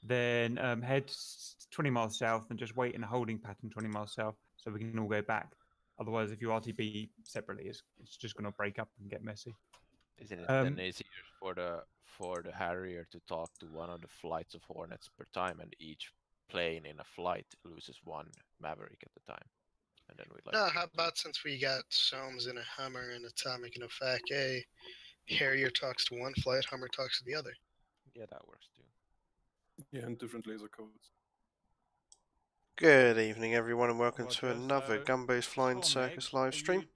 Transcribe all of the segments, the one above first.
then head 20 miles south and just wait in a holding pattern 20 miles south so we can all go back. Otherwise, if you RTB separately, it's just going to break up and get messy. Isn't it then easier for the Harrier to talk to one of the flights of Hornets per time, and each plane in a flight loses one Maverick at the time? And then we like. No, how about since we got Soames in a Hummer and Atomic in a FAC-A, Harrier talks to one flight, Hummer talks to the other. Yeah, that works too. Yeah, and different laser codes. Good evening, everyone, and welcome to another Gumbo's Flying Circus live stream.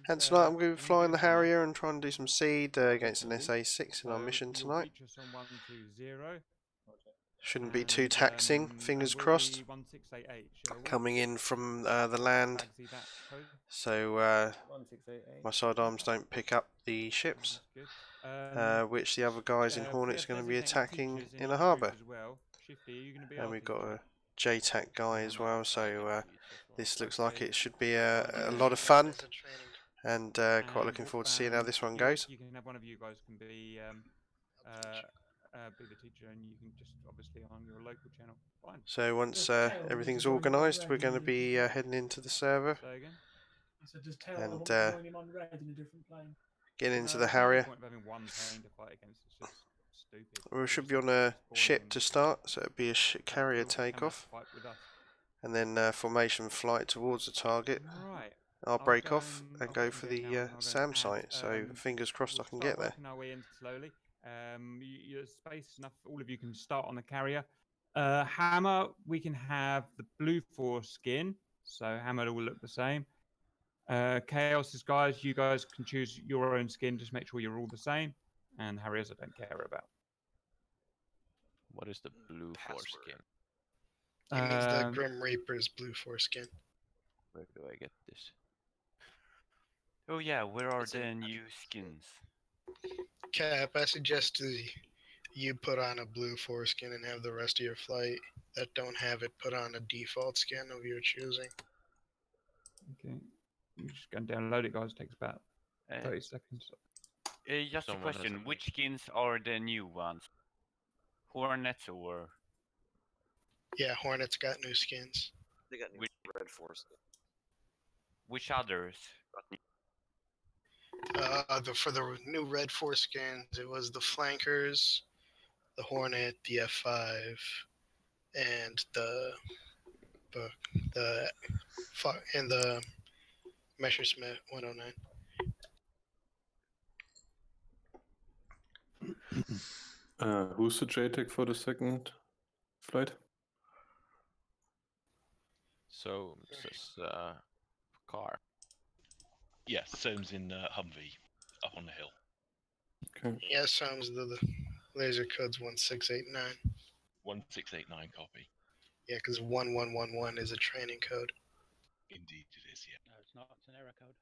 And tonight I'm going to be flying the Harrier and trying to do some SEAD against an SA-6 in our mission tonight. Shouldn't be too taxing, fingers crossed. Coming in from the land, so my sidearms don't pick up the ships, which the other guys in Hornets are going to be attacking in a harbour. And we've got a JTAC guy as well, so this looks like it should be a lot of fun, and quite looking forward to seeing how this one goes. You can have one of you guys can be the teacher, and you can just obviously on your local channel. Fine. So once everything's organised, we're going to be heading into the server and getting into the Harrier. We should be on a ship to start, so it'll be a carrier takeoff, and then formation flight towards the target. I'll break off and go for the SAM site, so fingers crossed I can get there. Space enough, all of you can start on the carrier. Hammer, we can have the blue force skin, so Hammer will look the same. Chaos's guys, you guys can choose your own skin, just make sure you're all the same. And Harriers, I don't care about. What is the blue force skin? It means the Grim Reaper's blue force skin. Where do I get this? Oh yeah, where are the new skins? Cap, I suggest you put on a blue foreskin and have the rest of your flight that don't have it put on a default skin of your choosing. Okay, you just go and download it, guys. It takes about 30 seconds. Just a question: which skins are the new ones? Hornets or? Yeah, Hornets got new skins. They got new red foreskin. Which others? For the new red foreskins, it was the Flankers, the Hornet, the F5, and the Messerschmitt 109. Who's the JTAC for the second flight? So this car. Yeah, Soames in Humvee, up on the hill. Okay. Yeah, Soames, the laser code's 1689. 1689 copy. Yeah, because 1111 is a training code. Indeed it is, yeah. No, it's not. It's an error code.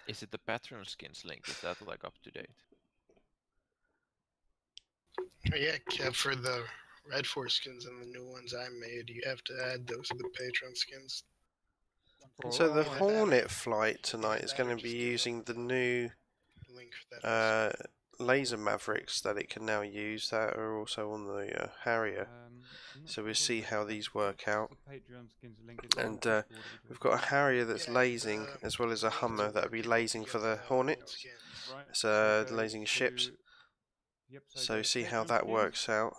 Is it the pattern skins link? Is that like up to date? Oh, yeah, for the red foreskins and the new ones I made, you have to add those to the patron skins. So the Hornet flight tonight is going to be using the new laser Mavericks that it can now use that are also on the Harrier. So we'll see how these work out. And we've got a Harrier that's lasing as well as a Hummer that will be lasing for the Hornet. It's lasing ships. So see how that works out.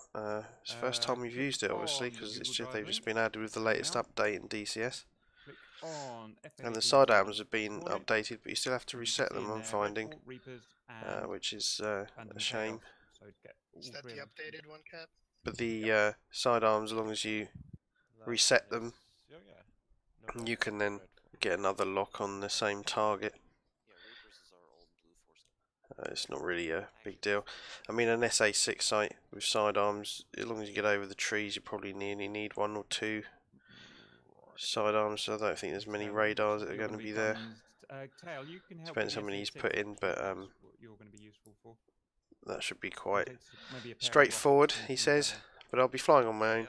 It's the first time we've used it obviously because they've just been added with the latest update in DCS. And the sidearms have been updated, but you still have to reset them, I'm finding, which is a shame. Is that the updated one, Cap? But the sidearms, as long as you reset them, you can then get another lock on the same target. It's not really a big deal. I mean, an SA-6 site with sidearms, as long as you get over the trees, you probably only need one or two sidearms, so I don't think there's many radars that are going to be there. Depends how many he's put in, but that should be quite straightforward, he says. But I'll be flying on my own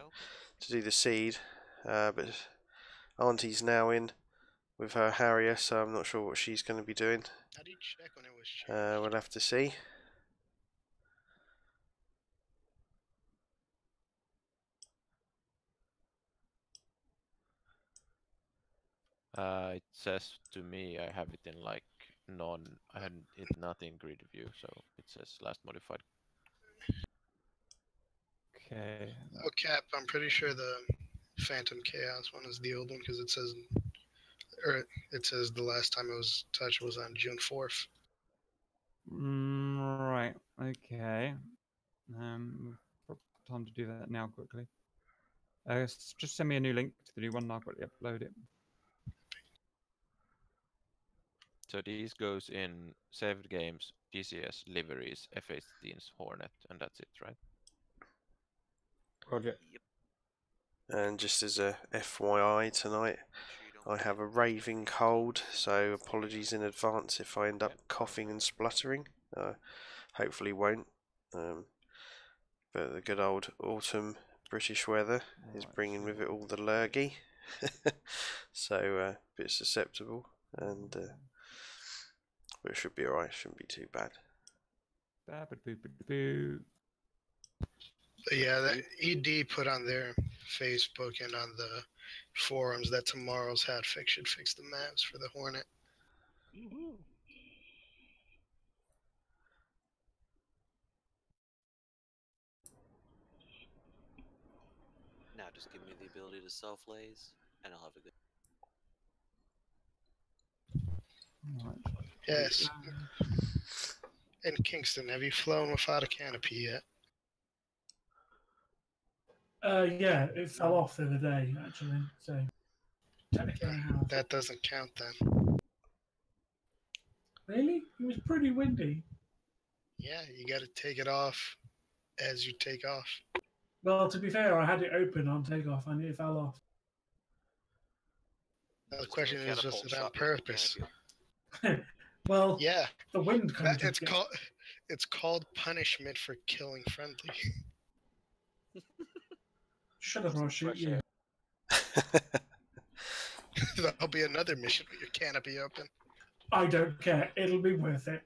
to do the SEAD, but Auntie's now in with her Harrier, so I'm not sure what she's going to be doing. How do you check when it was changed? We'll have to see. It says to me I have it in like non. I had it not in grid view, so it says last modified. Okay. Oh, Cap, I'm pretty sure the Phantom Chaos one is the old one because it says, or it says the last time it was touched was on June 4th. Right. Okay. Time to do that now quickly. Just send me a new link to the new one and I'll quickly upload it. So these goes in saved games, DCS, liveries, F-18s, Hornet, and that's it, right? Roger. And just as a FYI tonight, I have a raving cold, so apologies in advance if I end up coughing and spluttering. Hopefully won't. But the good old autumn British weather is bringing with it all the lurgy, so a bit susceptible, and but it should be alright. Shouldn't be too bad. But yeah, that ED put on their Facebook and on the forums that tomorrow's hotfix should fix the maps for the Hornet. Now just give me the ability to self-laze, and I'll have a good... Right. Yes. In Kingston, have you flown without a canopy yet? Yeah, it fell off the other day, actually, so technically I have. That doesn't count then. Really? It was pretty windy. Yeah, you got to take it off as you take off. Well, to be fair, I had it open on takeoff and it fell off. Now, the question is, was it on purpose? Well, yeah, the wind kind of it's called punishment for killing friendly. Shut up or I'll shoot you. That'll be another mission with your canopy open. I don't care. It'll be worth it.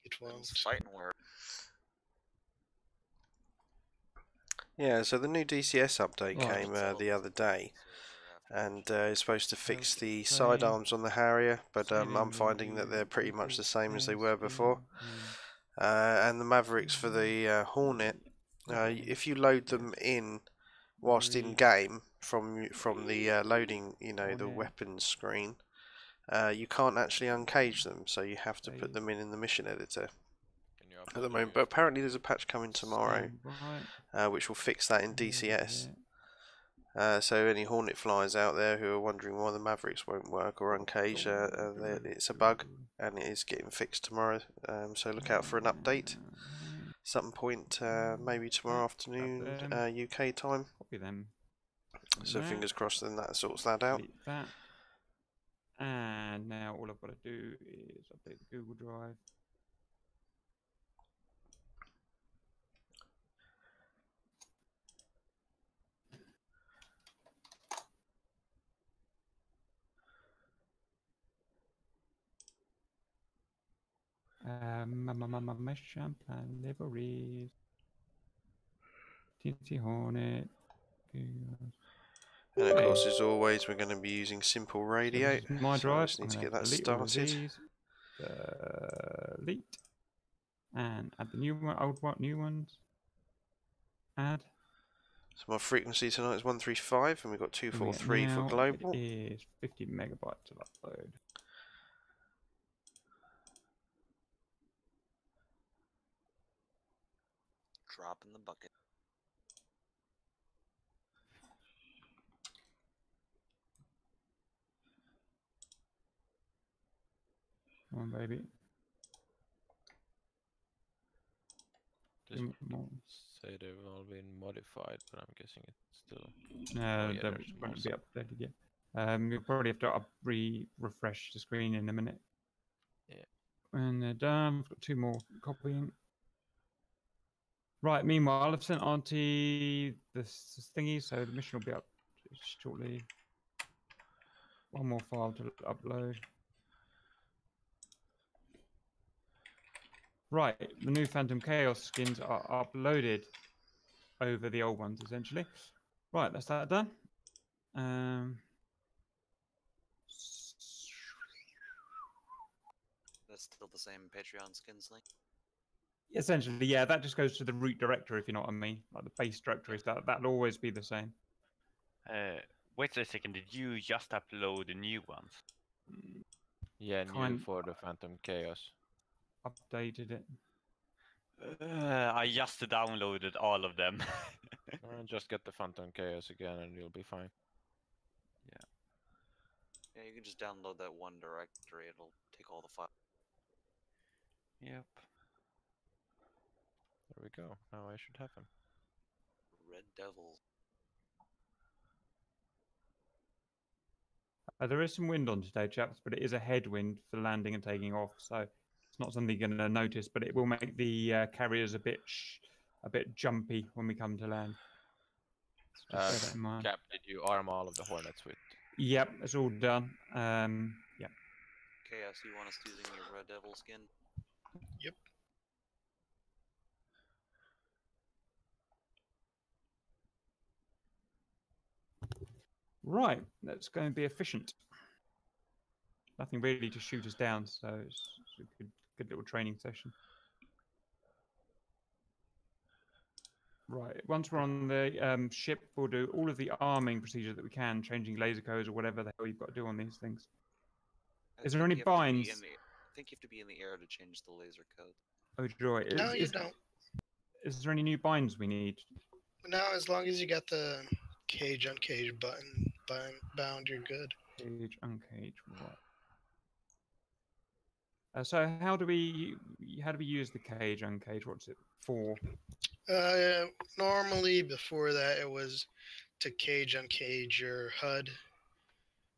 It won't. Fighting where? Yeah, so the new DCS update came the other day, and it's supposed to fix the sidearms on the Harrier, but I'm finding that they're pretty much the same as they were before. And the Mavericks for the Hornet, if you load them in whilst in game from the loading, the weapons screen, you can't actually uncage them, so you have to put them in the mission editor at the moment. But apparently there's a patch coming tomorrow, which will fix that in DCS. So any Hornet flyers out there who are wondering why the Mavericks won't work or uncage, it's a bug and it is getting fixed tomorrow. So look out for an update some point, maybe tomorrow afternoon UK time. So fingers crossed then that sorts that out. And now all I've got to do is update the Google Drive. Mission plan liveries. TNT Hornet. And of course, as always, we're going to be using simple radio. My drive. I just need to get that started. Delete. And add the new one, old one, new ones. Add. So my frequency tonight is 135, and we've got 243 for global. It is 50 megabytes of upload. Drop in the bucket. Come on, baby. Say they've all been modified, but I'm guessing it's still. No, they won't be updated yet. You'll probably have to refresh the screen in a minute. Yeah. When they're done, I've got 2 more copying. Right, meanwhile, I've sent Auntie this thingy, so the mission will be up shortly. 1 more file to upload. Right, the new Phantom Chaos skins are uploaded over the old ones, essentially. Right, that's that done. it's still the same Patreon skins link? Essentially, yeah, that just goes to the root directory, if you know what I mean. Like the base directory, that'll always be the same. Wait a second, did you just upload the new ones? Yeah, new for the Phantom Chaos. Updated it. I just downloaded all of them. Just get the Phantom Chaos again and you'll be fine. Yeah. Yeah, you can just download that one directory, it'll take all the files. Yep. There we go. Now I should have him. Red Devils. There is some wind on today, chaps, but it is a headwind for landing and taking off, so it's not something you're going to notice, but it will make the carriers a bit jumpy when we come to land. So just bear that in mind. Cap, did you arm all of the Hornets with? Yep, it's all done. Yep. Chaos, you want us using your Red Devil skin? Yep. Right, that's going to be efficient. Nothing really to shoot us down, so it's a good little training session. Right, once we're on the ship, we'll do all of the arming procedures that we can, changing laser codes or whatever the hell you've got to do on these things. Is there any binds? I think you have to be in the air to change the laser code. Oh, joy. No, you don't. Is there any new binds we need? No, as long as you got the cage uncage button bound, you're good. Cage uncage, right. So how do we use the cage uncage? What's it for? Normally before that it was to cage uncage your HUD.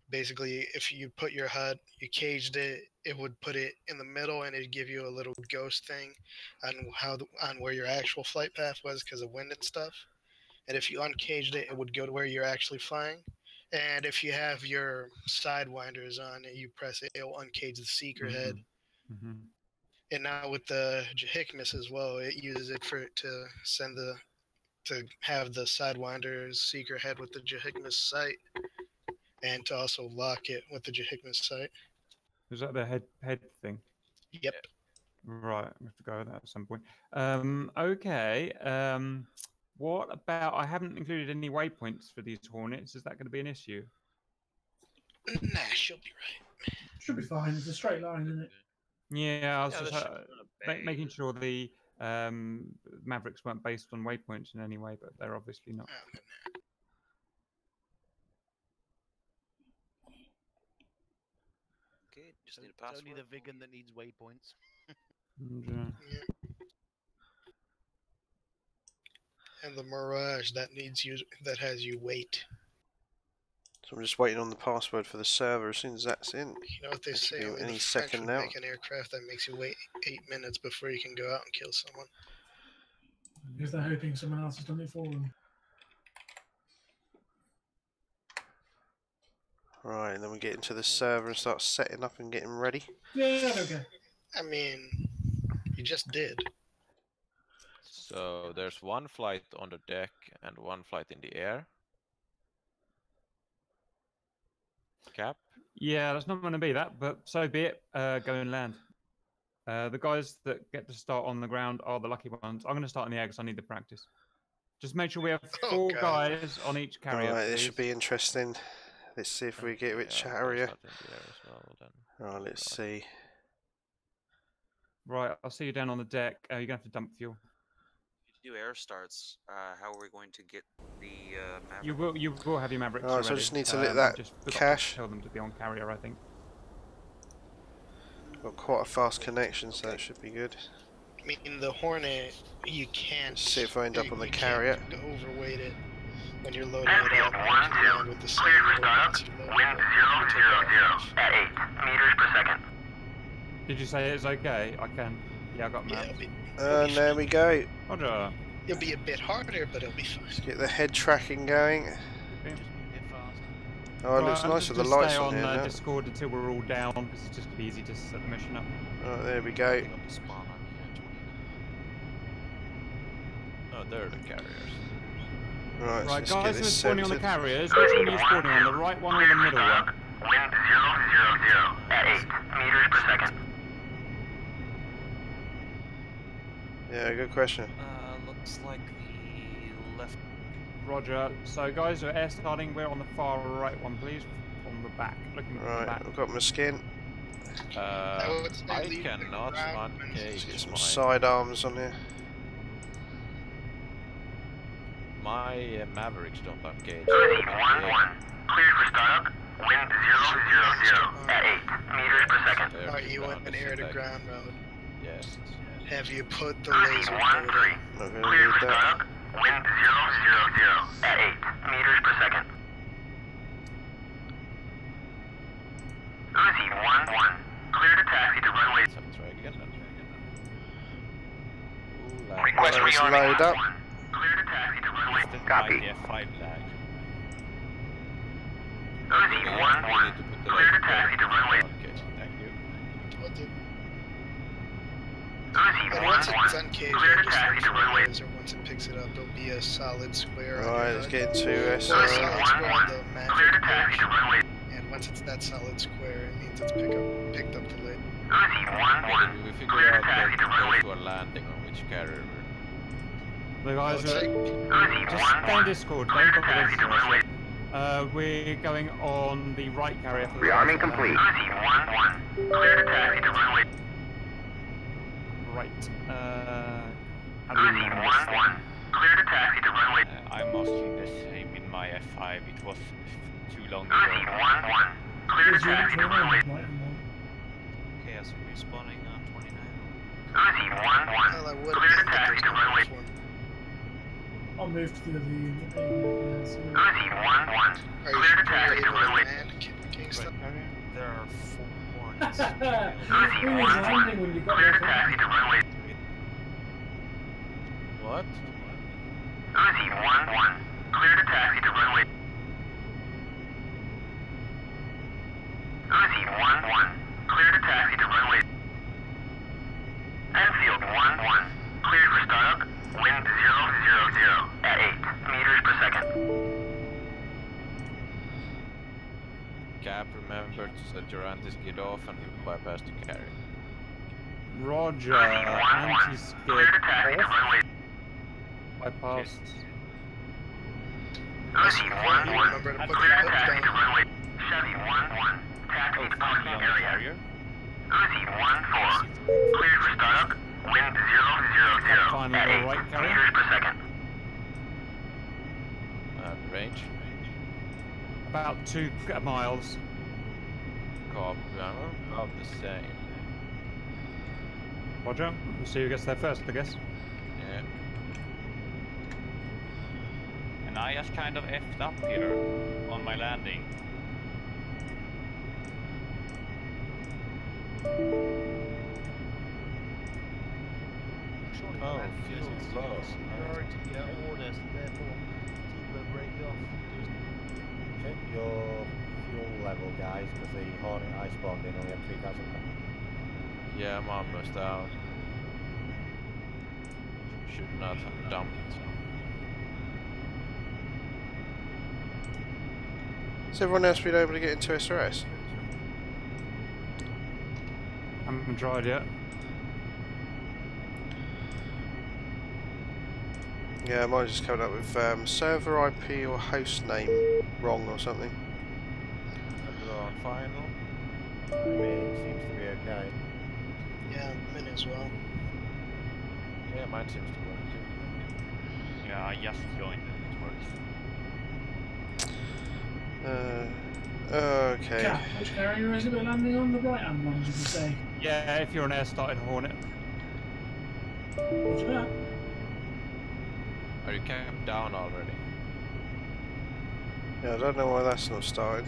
Basically, if you put your HUD, you caged it, it would put it in the middle and it'd give you a little ghost thing on where your actual flight path was because of wind and stuff. And if you uncaged it, it would go to where you're actually flying. And if you have your sidewinders on and you press it, it'll uncage the seeker head. Mm-hmm. And now with the Jehikmus as well, it uses it to have the sidewinders seeker head with the Jehikmus sight, and to also lock it with the Jehikmus sight. Is that the head thing? Yep. Right, we have to go with that at some point. Okay. What about? I haven't included any waypoints for these Hornets. Is that going to be an issue? Nah, she'll be right. Should be fine. It's a straight line, isn't it? Yeah, I was just making sure the Mavericks weren't based on waypoints in any way, but they're obviously not. Okay, just need a password. It's only the Vigan that needs waypoints. Yeah. And the Mirage that has you wait. So I'm just waiting on the password for the server. As soon as that's in, you know what they say? Any second now. Make an aircraft that makes you wait 8 minutes before you can go out and kill someone. Because they're hoping someone else has done it for them. Right, and then we get into the server and start setting up and getting ready. Yeah, okay. I mean, you just did. So there's one flight on the deck and one flight in the air. Cap? Yeah, that's not going to be that, but so be it. Go and land. The guys that get to start on the ground are the lucky ones. I'm going to start in the air because I need the practice. Just make sure we have 4 guys on each carrier. Alright, this should be interesting. Let's see if we get which Harrier. Right, let's see. Right, I'll see you down on the deck. You're going to have to dump fuel. If you do air starts, how are we going to get the Mavericks? You will have your Mavericks alright, so I just need to let that cache. Tell them to be on carrier, I think. Got quite a fast connection, so that should be good. I mean, the Hornet, you can't. Let's see if I end up on the carrier. Overweight it when you're loading it up. Land with the same wind 000 at 8 meters per second. Did you say it's okay? I can. Yeah, I got maps. And there we go. Roger. It'll be a bit harder, but it'll be fine. Let's get the head tracking going. Oh, it looks nice with the lights on here now. Discord until we're all down, because it's just easy to set the mission up. Oh, there we go. Oh, there are the carriers. Right, right so guys who are spawning on the carriers, which one are you spawning on? The right one or the middle one? Wind 000 at 8 meters per second. Yeah, good question. Looks like the left. Roger. So guys, we're air starting. We're on the far right one, please. On the back, looking at the back. Right, I've got my skin. I cannot uncage. Let's get some sidearms on here. My Mavericks don't uncage. Uzi 1-1. Cleared for startup. Wind 000 at 8 meters per second. Are you in an air-to-ground mode? Yes. Have you put the Uzi laser 1-3. Cleared for startup. Wind 000 at 8 meters per second. Uzi 1-1. Clear to taxi to runway. Try again. Request rearming. Load up. Clear to taxi to runway. Copy. F5 lag. Uzi 1-1. Clear to taxi to runway. Okay, thank you. Uzi Once it's 1-1. uncaged, Clear to just taxi to runway. laser. Once it picks it up, it'll be a solid square. Right, let's get into Or a solid square on the Uzi 1-1. magic Clear to taxi to runway. And once it's that solid square, it means it's picked up the lid. Uzi 1-1. We figure Clear to out taxi to runway. those who are landing on which carrier. The guys Looks are Uzi just stay in 1-1. Discord. Clear Don't to bother taxi to this. runway. We're going on the right carrier for the Rearming guys complete. that Uzi 1-1. Clear to taxi to runway. land. Right. How do we Uzi name this thing? 1-1. Clear to taxi to runway. I'm mostly the same in my F5. It was too long ago. Uzi 1-1. Clear to taxi to runway. Chaos respawning on 29. Uzi 1-1. Well, I would Clear to have taxi to runway. I'll move to the other unit. Uzi 1-1. Are Clear to you taxi to able to runway. land, Kingston? There are 4 hornets. Uzi 1-1. Clear to taxi to runway. What? Uzi 1-1. Clear to taxi to runway. Uzi 1-1. Clear to taxi to runway. Enfield 1-1. Cleared for startup. Wind 000 at 8 meters per second. Cap, remember to set your anti-skid off and bypass the carrier. Roger. Uzi 1-1. Anti-skid Clear to taxi to off. runway. Bypass. Uzi 1-1. Remember to put Clear to the taxi hook to down. runway. Chevy 1-1. Taxi to parking area. Carrier. Uzi 1-4. Cleared for startup. Wind 000 Final at 8 right carrier. meters per second. Range. About 2 miles. Cobb, about the same. Roger. We'll see who gets there first, I guess. Yeah. And I just kind of effed up here on my landing. Oh, fuel's low. Priority to get orders, therefore keep the break off. Check your fuel level, guys, because the Hornet I spawned in only had 3,000. Yeah, I'm almost out. Should not have dumped. Has everyone else been able to get into SRS? I haven't tried yet. Yeah, mine just coming up with server IP or host name wrong or something. On final. I mean, it seems to be okay. Yeah, mine as well. Yeah, mine seems to work too. Yeah, I just joined and it works. Okay. Yeah, which carrier is it we're landing on? The right hand one, did you say? Yeah, if you're an air started Hornet. What's that? Are you camped down already? Yeah, I don't know why that's not started.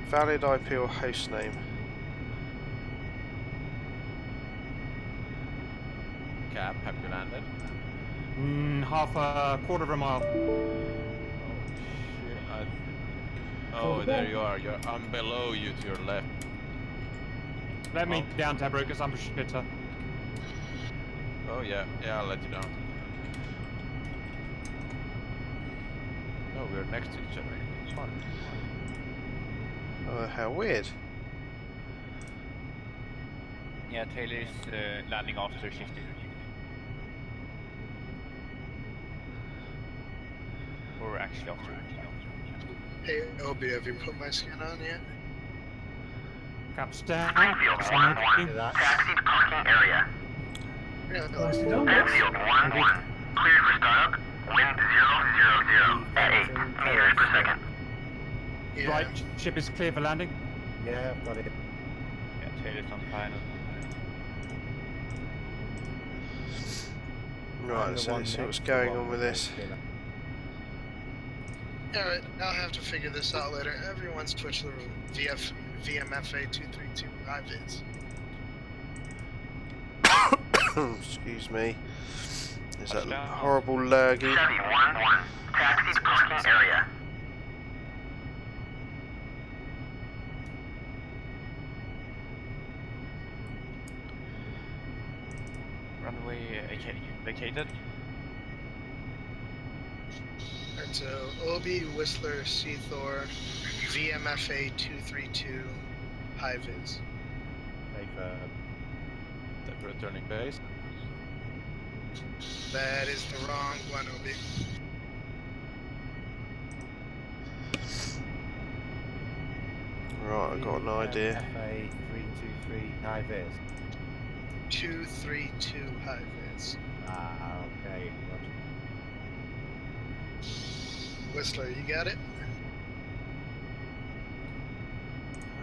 Valid IP or host name. Cap, have you landed? Half a quarter of a mile. Oh, there you are. I'm below you to your left. Let me down, Tabro, because I'm a shitter. Oh yeah, I'll let you down. Oh, we're next to each other. It's fun. Oh, how weird. Yeah, Taylor's landing after shifting. Or actually after. Hey, Obi, have you put my skin on yet? Caps down. Springfield 1-1, taxi to parking area. Nicely done, boss. Springfield 1-1, cleared for startup. Wind 000 at 8 meters per second. Yeah. Right, ship is clear for landing. Yeah, I've got it. Yeah, Taylor's on final. Right, so let's see what's going on with this. Alright, I'll have to figure this out later. Everyone's Twitch level VMFA232 iVids. Excuse me. There's that horrible lurgy. Chevy 1-1, taxi to parking area. Runway vacated. Alright, so Obi, Whistler, Seathor, VMFA232, high vis. Returning base. That is the wrong one, Obi. Right, I've got an idea. SA-323 high vis. 232 high vis. Ah, okay. Whistler, you got it?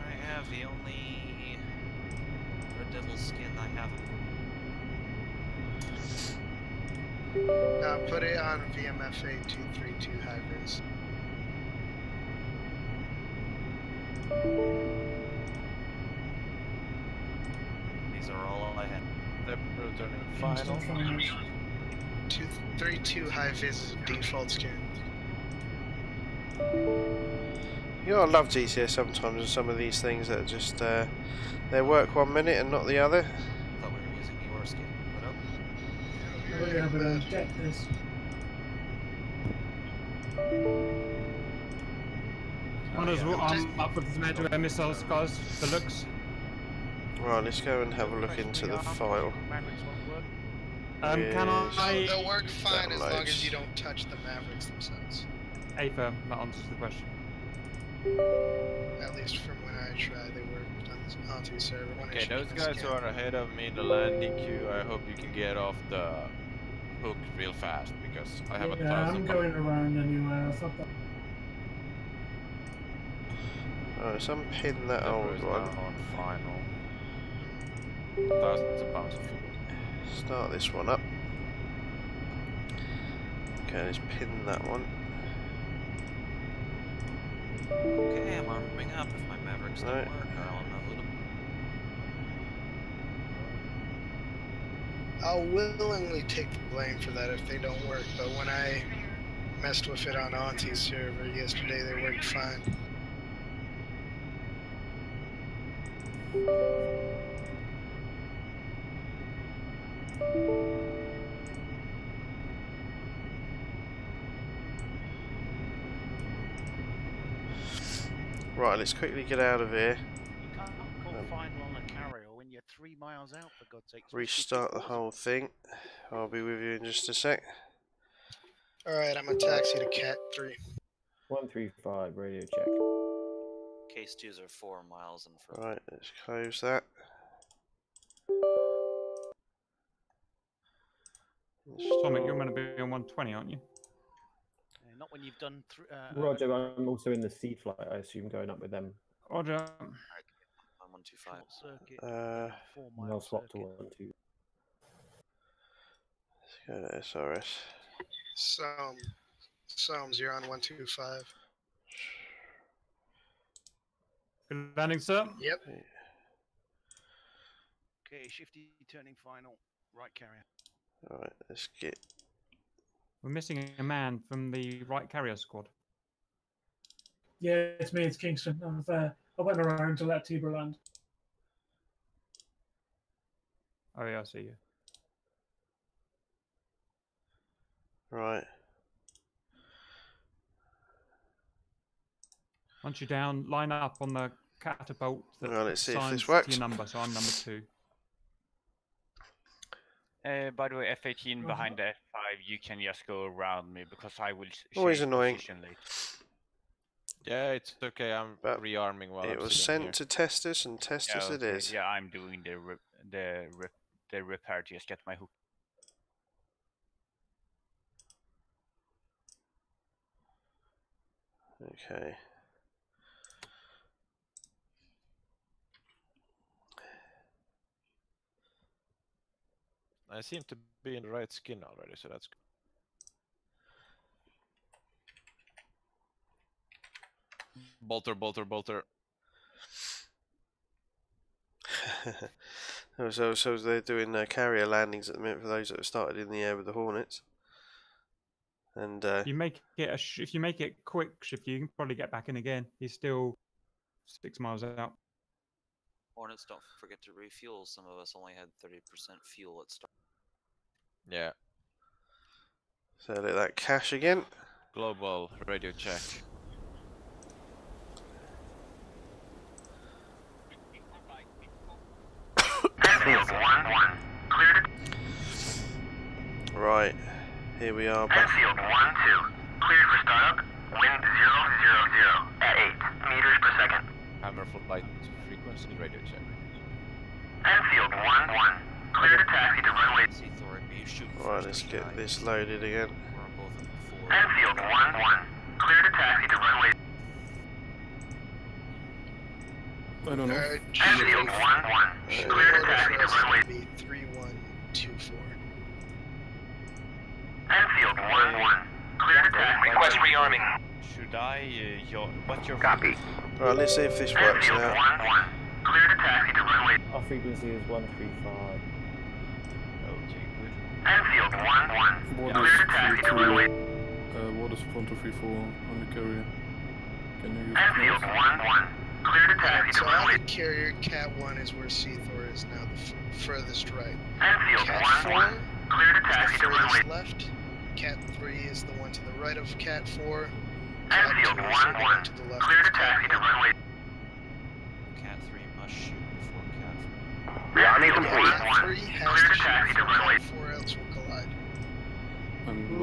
I have the only Red Devil skin I have. Put it on VMFA 232 high vis. These are all I have. They're returning final. 232 high vis is default skin. You know, I love DCS sometimes and some of these things that just they work 1 minute and not the other. I thought we were using your skin. What up? Yeah, but check this. I'm up with the anti-air missiles, guys. The looks. Right, let's go and have a look into the file. Can I? They'll work fine as long as you don't touch the Mavericks themselves. Affirm, that answers the question. At least from when I tried, they worked on this Auntie server. Okay, those guys who are ahead of me in the landing queue, I hope you can get off the hook real fast because I have 1,000. I'm going around anyway. I thought that. Alright, so unpin that old one. On final. Thousands of pounds of fuel. Start this one up. Okay, let's pin that one. Okay, I'm arming up. If my Mavericks don't work, I'll know who to... I'll willingly take the blame for that if they don't work, but when I messed with it on Auntie's server yesterday, they worked fine. Right, let's quickly get out of here. You can't call final on a carrier when you're 3 miles out, for God's sake. Restart the whole thing. I'll be with you in just a sec. Alright, I'm a taxi to Cat 3. 135, radio check. Case 2s are 4 miles in front. Right, let's close that. Sonic, you're going to be on 120, aren't you? Not when you've done. Roger, I'm also in the SEAD flight, I assume, going up with them. Roger. I'm 125. Circuit. 4 miles. I'll swap to 1-2. Let's go to SRS. Psalms, you're on 125. Good landing, sir. Yep. Okay, shifty turning final. Right carrier. Alright, let's get. We're missing a man from the right carrier squad. Yeah, it's me, it's Kingston. I went around to let Tibra land. Oh yeah, I see you. Right. Once you're down, line up on the catapult that Well, let's see if signs this to works. your number, so I'm number 2. By the way, F18 behind the F5, you can just go around me because I will Always change annoying. position later. Yeah, it's okay. I'm rearming while it I'm was sitting sent to Testis, and Testis it is. Yeah, I'm doing the repair to just get my hook. Okay. I seem to be in the right skin already, so that's good. Bolter, bolter, bolter. so they're doing carrier landings at the minute for those that have started in the air with the Hornets. And you make it if you make it quick, shift, you can probably get back in again. He's still 6 miles out. Hornets, don't forget to refuel. Some of us only had 30% fuel at start. Yeah. So let that cache again. Global radio check. Right, here we are. Enfield 1-2, cleared for startup. Wind 000 at 8 meters per second. Hammer flight frequency radio check. Enfield 1-1, clear to taxi to runway. Right, let's get this loaded again. Enfield 1-1, clear to taxi to runway. I don't know. Enfield 1-1, clear to taxi to runway. 3124. Enfield 1-1, clear to taxi. Request rearming. Should I, what's your copy? Right, let's see if this works Enfield out. 1-1, clear to taxi to runway. Our frequency is 135. Okay, good. Enfield 1-1, What clear to taxi to runway. What is 1234 on the carrier? Can you use Enfield 1-1, clear to taxi to So runway. on the carrier, Cat 1 is where Seathor is now, the furthest right. Enfield Cat 1-1, 4 clear to is taxi the to runway. furthest left. Cat 3 is the one to the right of Cat 4. Enfield 1-1, to the left clear of to taxi to runway. Cat 3 must shoot before Cat 4. Rearming Cat complete. 3 has Clear to to taxi shoot to before runway. Cat 4, else will collide.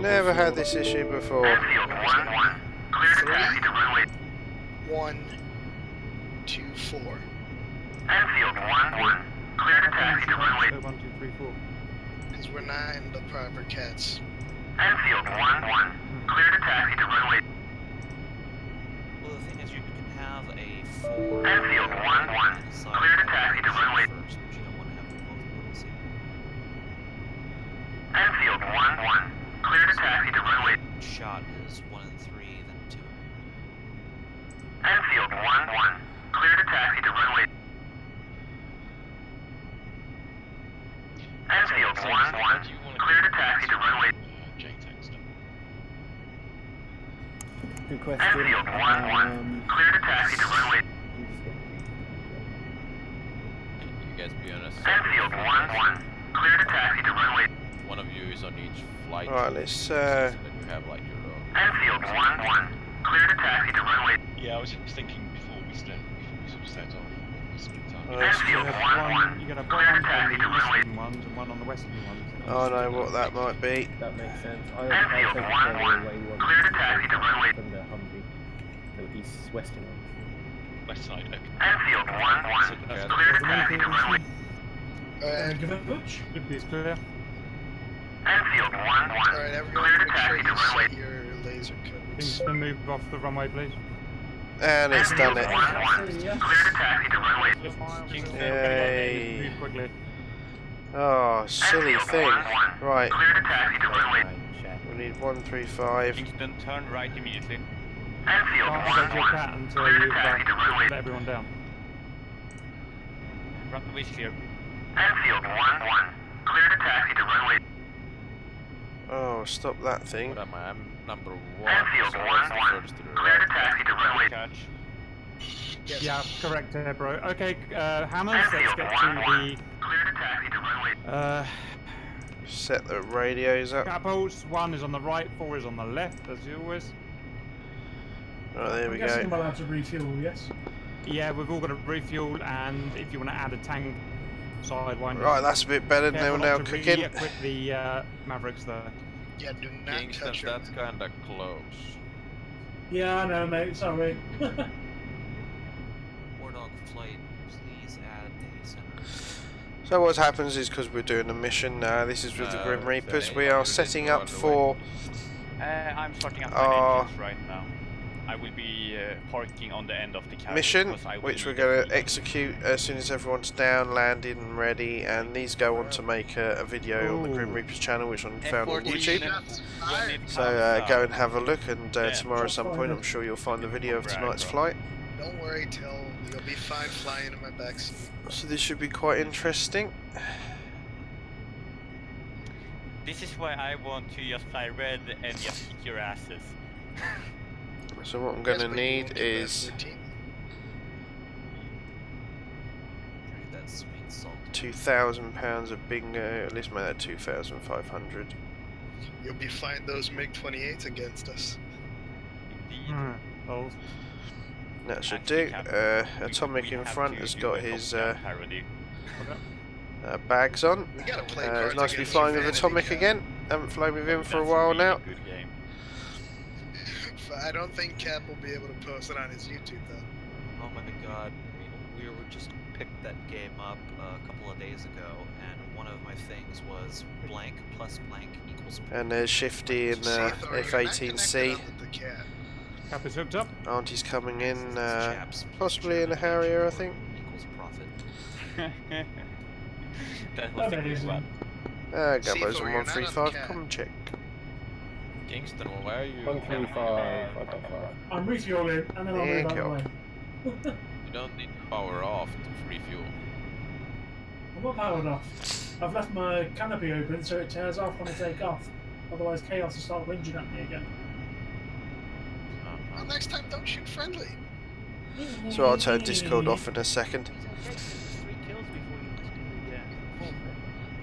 Never had this issue before. Enfield 1-1, clear to taxi to runway. 1, 2, 4. Enfield 1-1, clear to taxi to runway. 1, 2, 3, 4. Because we're not in the proper Cats. Enfield 1-1, clear to taxi to runway. Well, the thing is, you can have a 4. Enfield 1-1, clear to taxi to runway. First, but you don't want to have them both go to zero. Enfield 1-1, clear to taxi to runway. Shot is 1 and 3, then 2. Enfield 1-1, clear to taxi to runway. Enfield 1-1, clear to taxi to runway. Good question. Enfield 1-1, clear to taxi to runway. You guys be honest. Enfield 1-1, clear to taxi to runway. One of you is on each flight. Right, let's so that you have like your own. Enfield 1-1, clear to taxi to runway. Yeah, I was just thinking before we sort of set off. Enfield 1-1, You're going to clear to one taxi on to the runway. eastern ones and one on the western ones. I know what that might be. That makes sense. I'll Enfield take 1-1, clear to taxi to runway. From the Humvee. The east-western one. West side, okay. Enfield 1-1, clear to taxi to runway. Give it a push. Should be clear. Enfield 1-1, Alright, everyone, clear to make sure taxi to you runway. set your laser Things codes. to move off the runway, please. And it's done it. 1-1, clear to taxi to runway. Yay. Move quickly. Oh, silly Enfield thing. 1-1, Right, clear to taxi to runway. we need 135. Kingston, turn right immediately. Enfield Can't get your 1-1, cat until clear to you've taxi to runway. let everyone down. Runway's clear. Enfield 1-1, clear to taxi to runway. Oh, stop that thing. What am I? I'm number 1. Enfield so what's the 1-1, furthest to the clear to right? taxi to runway. Catch. Yes. Yeah, correct there, bro. Okay, Hammers, let's Enfield get 1-1, to clear to taxi to runway. the... Set the radios up. Catapults, 1 is on the right, 4 is on the left, as always. Right, there we I'm guessing go. I'm allowed to refuel, yes? Yeah, we've all got to refuel, and if you want to add a tank sidewinder. Right, that's a bit better. Careful Now not to cooking. re-equip the Mavericks there. Yeah, do not Kingston, touch her. that's kinda close. Yeah, I know, mate. Sorry. Wardog flight, please add a center. So what happens is, because we're doing a mission, this is with the Grim Reapers, we are setting up for I'm starting up my engines right now. I will be parking on the end of the carrier mission, because I will which we're need going a to execute as soon as everyone's down, landed and ready, and these go on to make a video on the Grim Reapers channel, which I found on YouTube. So go and have a look, and tomorrow at some point I'm sure you'll find the video of tonight's flight. Don't worry, Till. You'll be fine flying in my backseat. So this should be quite interesting. This is why I want to just fly red and just kick your asses. So what I'm going to need is £2,000 of bingo. At least make that 2,500. You'll be flying those MiG-28s against us. Indeed. That should do. Atomic in front has got his bags on. It's nice to be flying with Atomic again. Haven't flown with him for a while now. I don't think Cap will be able to post it on his YouTube though. Oh my god, we were just picked that game up a couple of days ago, and one of my things was blank plus blank equals. And there's Shifty in F-18C. Cap is hooked up. Auntie's coming in, possibly in a Harrier, I think. Equals profit. That was a good one. Gumbo's on 135, come check. Kingston, where are you? 135. I'm refueling, and then I'll move out of the way. You don't need to power off to refuel. I'm not powered off. I've left my canopy open so it tears off when I take off. Otherwise Chaos will start whinging at me again. Well, next time don't shoot friendly. So I'll turn Discord off in a second.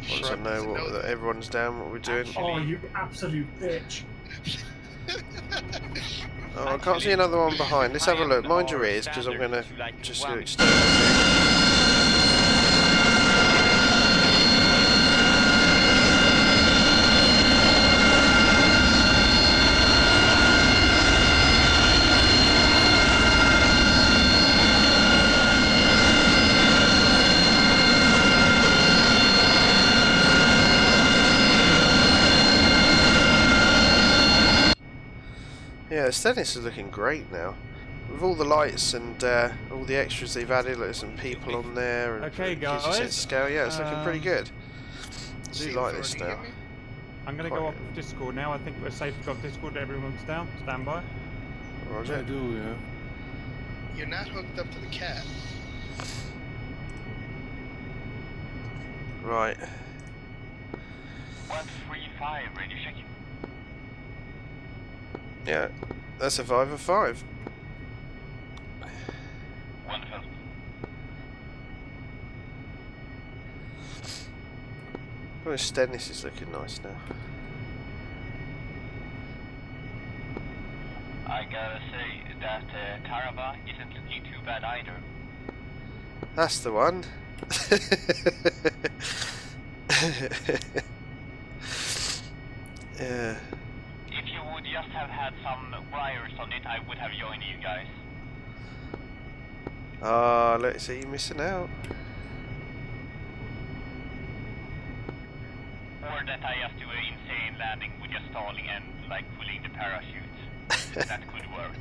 Once I know that everyone's down, what we're doing. Oh, you absolute bitch. Oh, I can't see another one behind. Let's have a look. Mind your ears, because I'm going to just do extend. Yeah, the Stennis is looking great now. With all the lights and all the extras they've added, like some people on there and okay, guys. Scale, yeah, it's looking pretty good. I do like this now. I'm going to go off Discord now. I think we're safe to go off Discord. Everyone's down. Stand by. Roger. I do, yeah. You're not hooked up to the cat. Right. 135, radio checking. Yeah, that's a 5 of 5. Wonderful. Oh, Stennis is looking nice now. I gotta say that Tarava isn't looking too bad either. That's the one. Yeah. If you would just have had some wires on it, I would have joined you guys. Ah, let's see, you're missing out. Or that I just do an insane landing with just stalling and like pulling the parachute. That could work.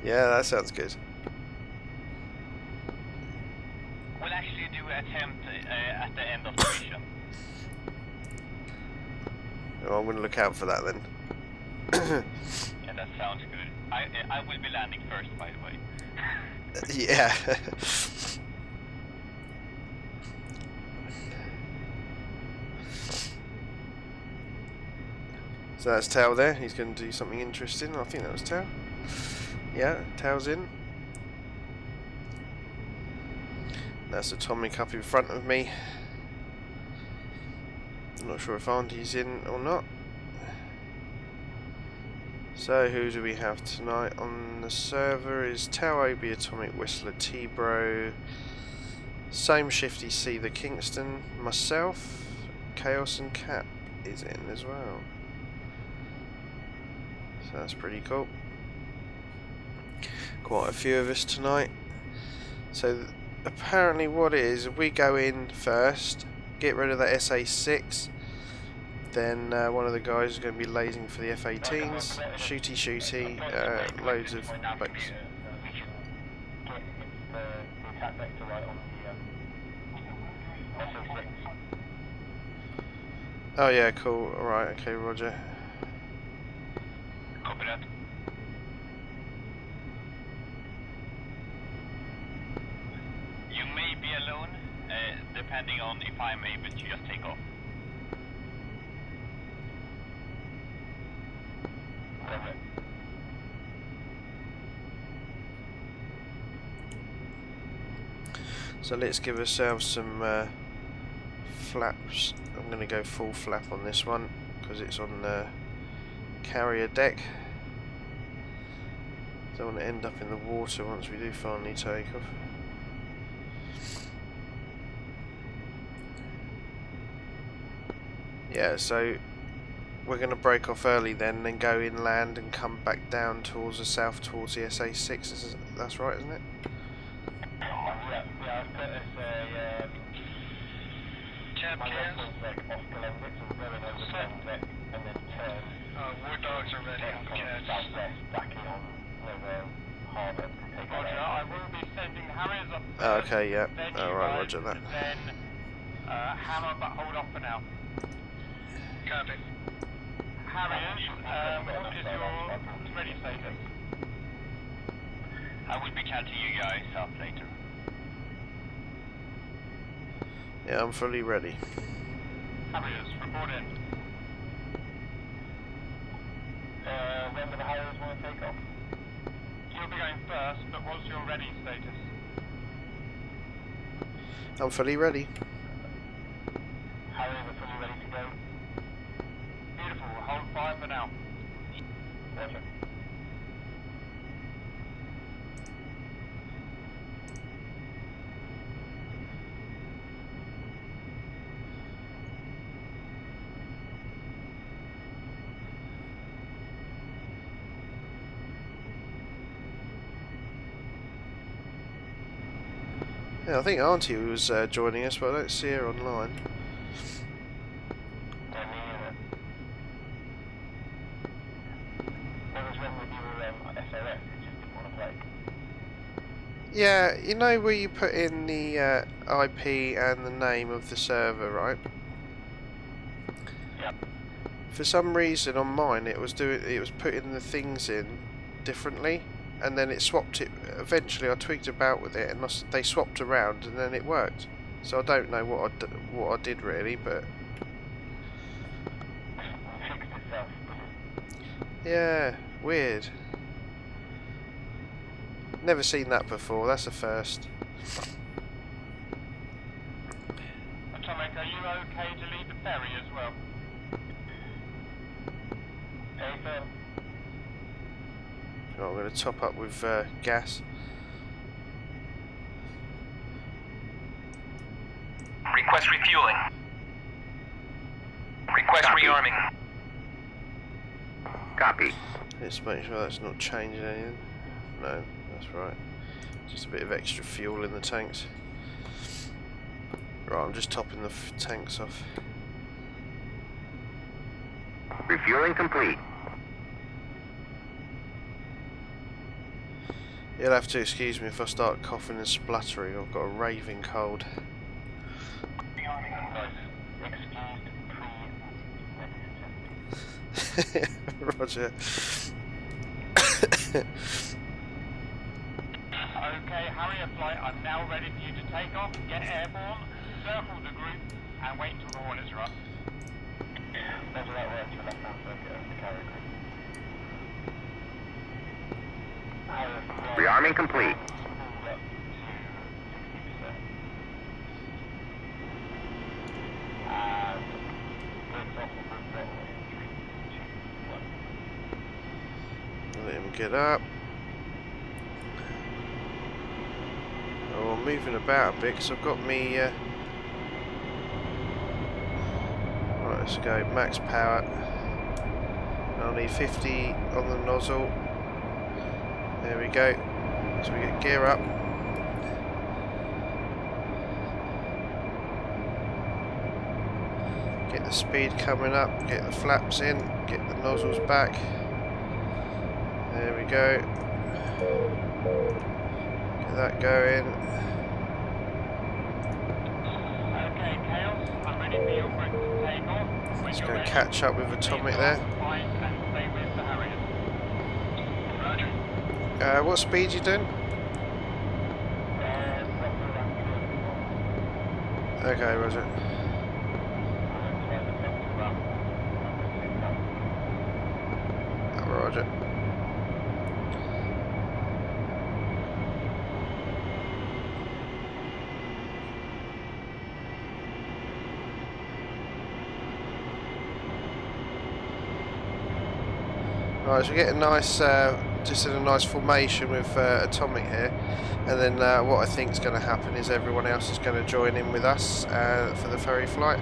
Yeah, that sounds good. We'll actually do an attempt at the end of the mission. Well, I'm going to look out for that then. Yeah, that sounds good. I will be landing first, by the way. Yeah. So that's Tao there. He's going to do something interesting. I think that was Tao. Yeah, Tao's in. That's Atomic up in front of me. I'm not sure if Andy's in or not. So who do we have tonight on the server? Is Av8B Atomic Whistler T-Bro, Same Shifty C the Kingston, myself, Chaos and Cap is in as well. So that's pretty cool. Quite a few of us tonight. So apparently what it is, if we go in first, get rid of that SA-6, then one of the guys is going to be lasing for the F-18s, shooty, loads of boats. Oh yeah, cool, alright, okay, roger. Copy that. You may be alone, depending on if I'm able to just take off. So let's give ourselves some flaps. I'm going to go full flap on this one because it's on the carrier deck. Don't want to end up in the water once we do finally take off. Yeah, so we're going to break off early then go inland and come back down towards the south towards the SA-6. That's right, isn't it? War dogs are ready on catch. Roger, I will be sending Harriers up. Oh, okay, yeah. Alright, roger that. Then Hammer, but hold off for now. Copy. Harriers, what is your ready status? I will be catching you guys up later. Yeah, I'm fully ready. Harriers, report in. When do the Harriers want to take off? You'll be going first, but what's your ready status? I'm fully ready. Harriers are fully ready to go. Beautiful, hold fire for now. Roger. Yeah, I think Auntie was joining us, but I don't see her online. Yeah, you know where you put in the IP and the name of the server, right? Yep. For some reason on mine it was putting the things in differently, and then it swapped it. Eventually I tweaked about with it and they swapped around and then it worked. So I don't know what I did really, but yeah, weird. Never seen that before, that's a first. Atomic, are you okay to leave the ferry as well? Affirm. Right, I'm going to top up with gas. Request refueling. Request rearming. Copy. Let's make sure that's not changing anything. No, that's right. Just a bit of extra fuel in the tanks. Right, I'm just topping the tanks off. Refueling complete. You'll have to excuse me if I start coughing and spluttering. I've got a raving cold. Roger. Okay, Harrier flight, I'm now ready for you to take off, get airborne, circle the group, and wait until the Hornets are up. That's the right way to the left-hand circuit of the carrier group. Rearming complete. get up. Oh, I'm moving about a bit because I've got me. Right, let's go max power. I'll need 50 on the nozzle. There we go. So we get gear up. Get the speed coming up, get the flaps in, get the nozzles back. There we go. Get that going. Okay, Chaos, I'm ready for your group to take off. Let's go and catch up with Atomic there. What speed you doing? Okay, Roger. Roger. Right, so we get a nice, just in a nice formation with Atomic here, and then what I think is going to happen is everyone else is going to join in with us for the ferry flight.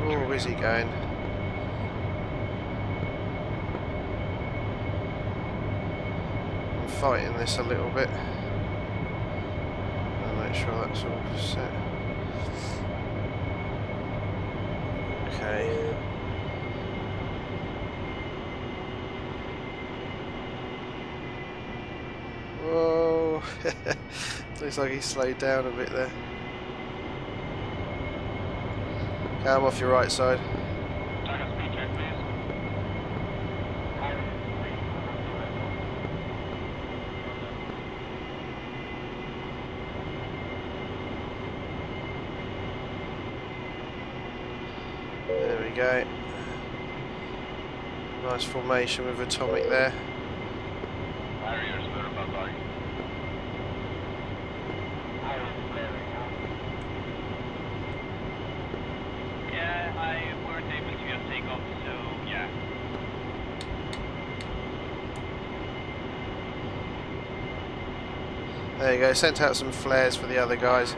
Oh, where's he going? I'm fighting this a little bit. I'll make sure that's all set. Okay. Whoa! Looks like he slowed down a bit there. I'm off your right side. There we go. Nice formation with Atomic there. There you go, sent out some flares for the other guys.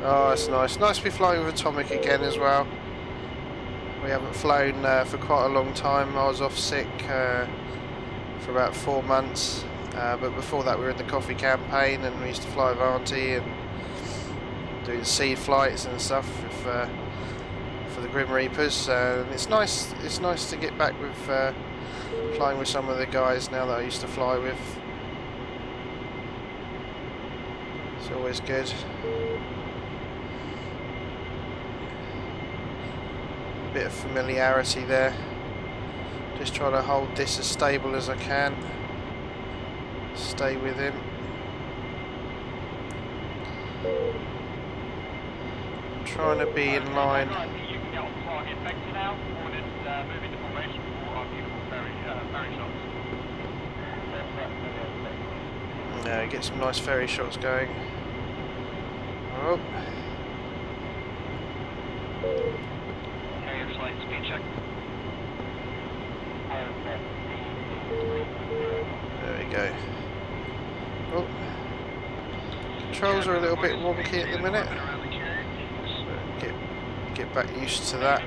Oh, that's nice. Nice to be flying with Atomic again as well. We haven't flown for quite a long time. I was off sick for about 4 months. But before that we were in the coffee campaign and we used to fly with Auntie and doing SEAD flights and stuff for the Grim Reapers. It's nice to get back with flying with some of the guys now that I used to fly with. It's always good. A bit of familiarity there. Just trying to hold this as stable as I can. Stay with him. Trying to be in line. Yeah, get some nice ferry shots going. Oh. There we go. Oh. Controls are a little bit wonky at the minute. Get back used to that.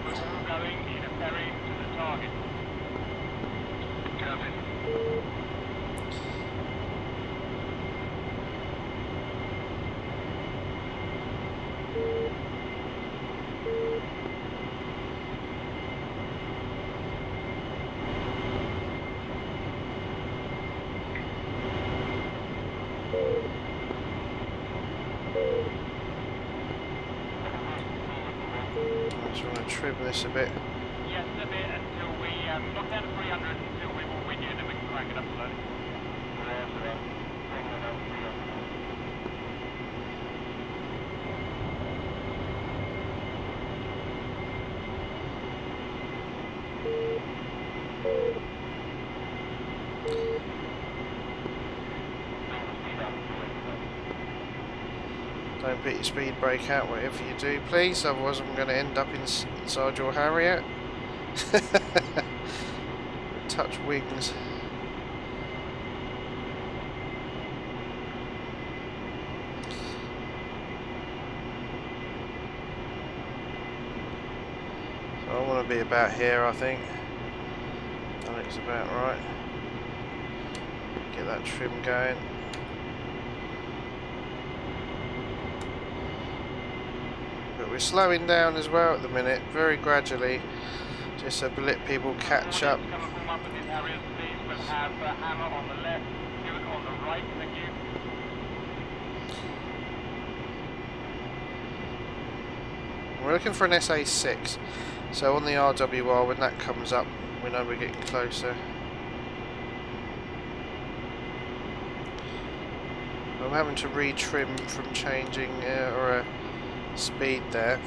Trim this a bit. Yes, a bit until we knock down to 300 until we will win you, and then we can crank it up slowly. Don't put your speed brake out, whatever you do, please, otherwise I'm going to end up inside your Harrier. Touch wings. So I want to be about here, I think. That looks about right. Get that trim going. But we're slowing down as well at the minute, very gradually, just to let people catch up. We're looking for an SA-6, so on the RWR, when that comes up, we know we're getting closer. I'm having to retrim from changing speed there.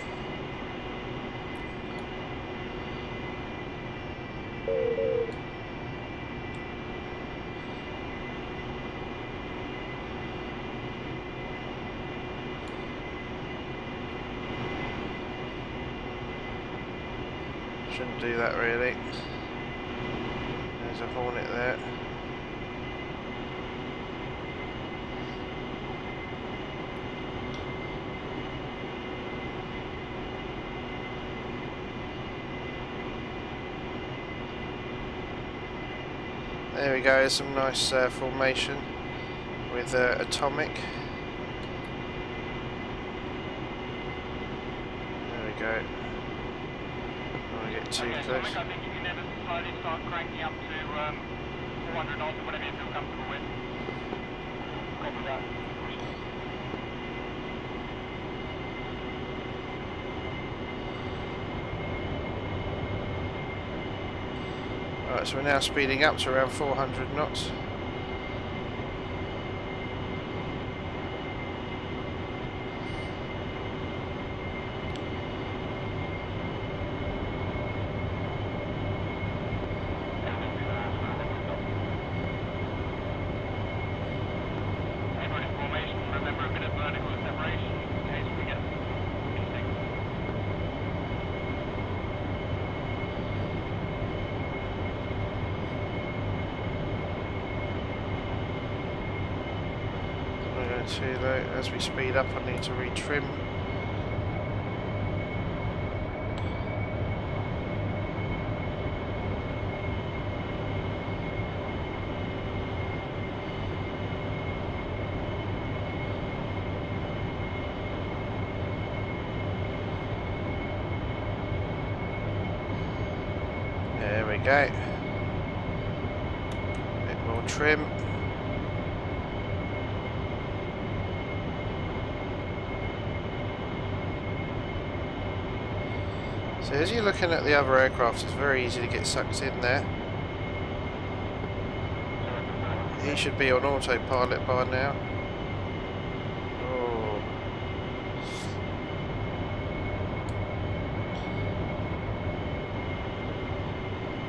Shouldn't do that really. There's a Hornet there. There we go, some nice formation with atomic. There we go. Don't want to get too close. I think you can never slowly start cranking up to 400 knots or whatever you feel comfortable with. Copy that. Alright, so we're now speeding up to around 400 knots. As we speed up, I need to retrim. There we go. A bit more trim. So as you're looking at the other aircraft, it's very easy to get sucked in there. He should be on autopilot by now. Oh.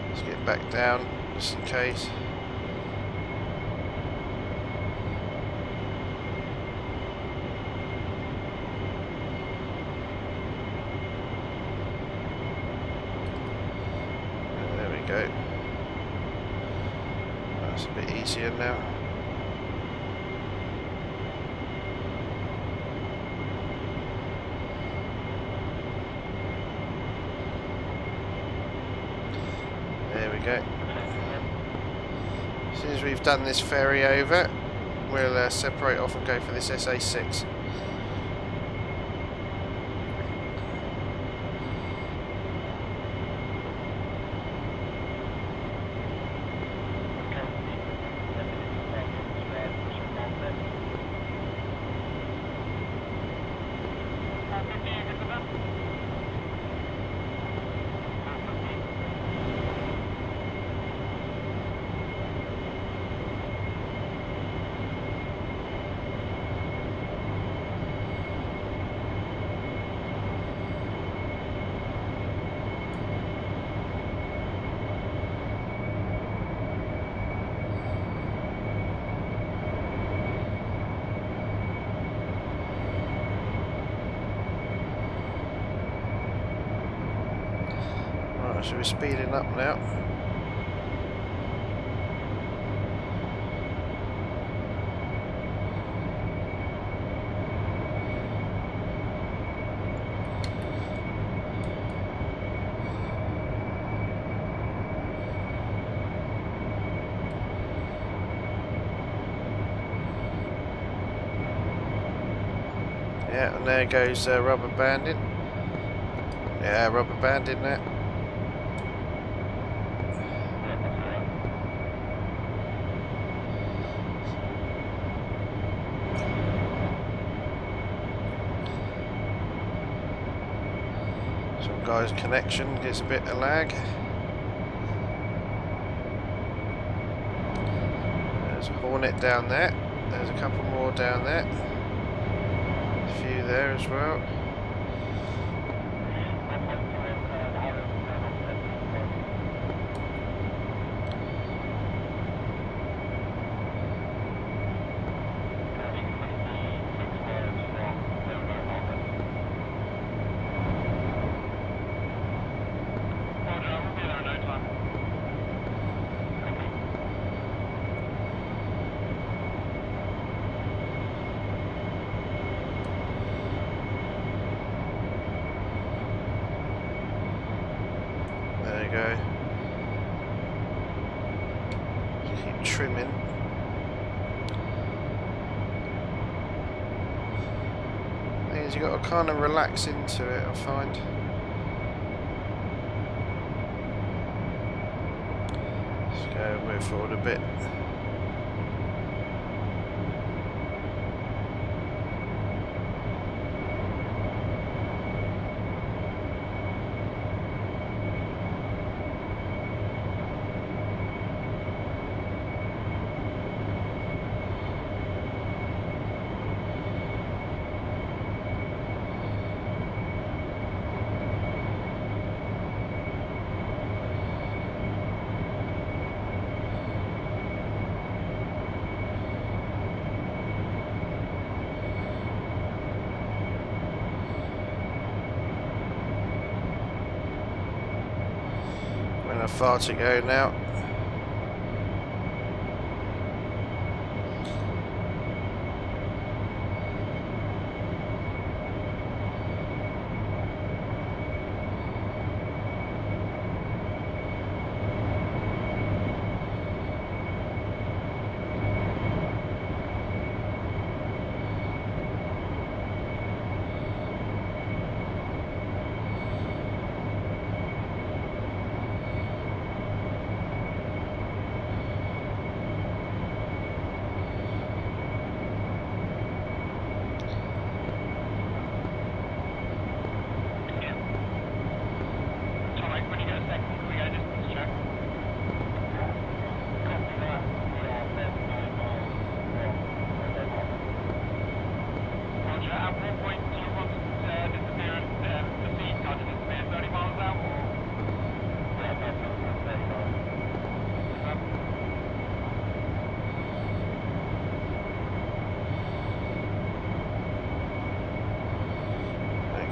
Let's get back down, just in case. That's a bit easier now. There we go. As soon as we've done this ferry over, we'll separate off and go for this SA-6. So we're speeding up now. Yeah, and there goes rubber banding. Yeah, rubber banding there. Some guy's connection gets a bit of lag. There's a Hornet down there. There's a couple more down there. A few there as well. There you go. Just keep trimming. Thing is, you got to kind of relax into it, I find. Let's go move forward a bit. Far to go now.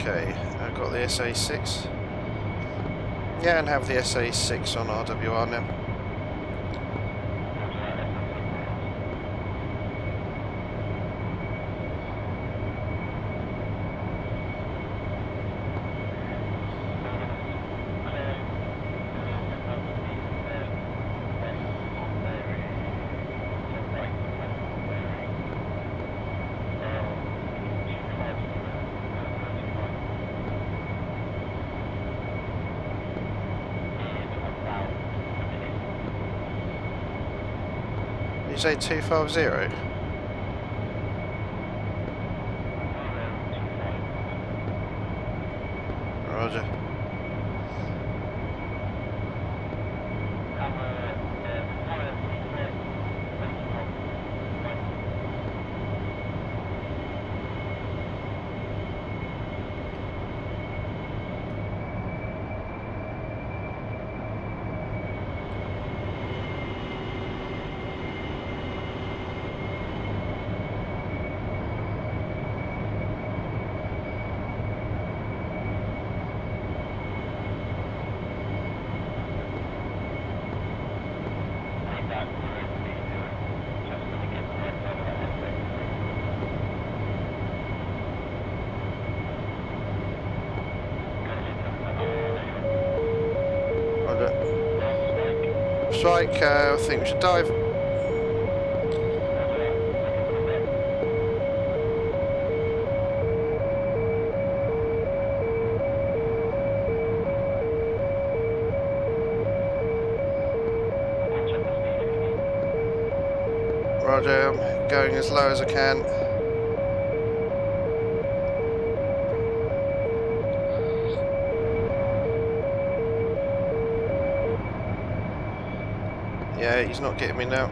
Okay, I've got the SA-6. Yeah, and have the SA-6 on RWR now. You say 250? Roger. Strike, I think we should dive. Roger, I'm going as low as I can. Yeah, he's not getting me now.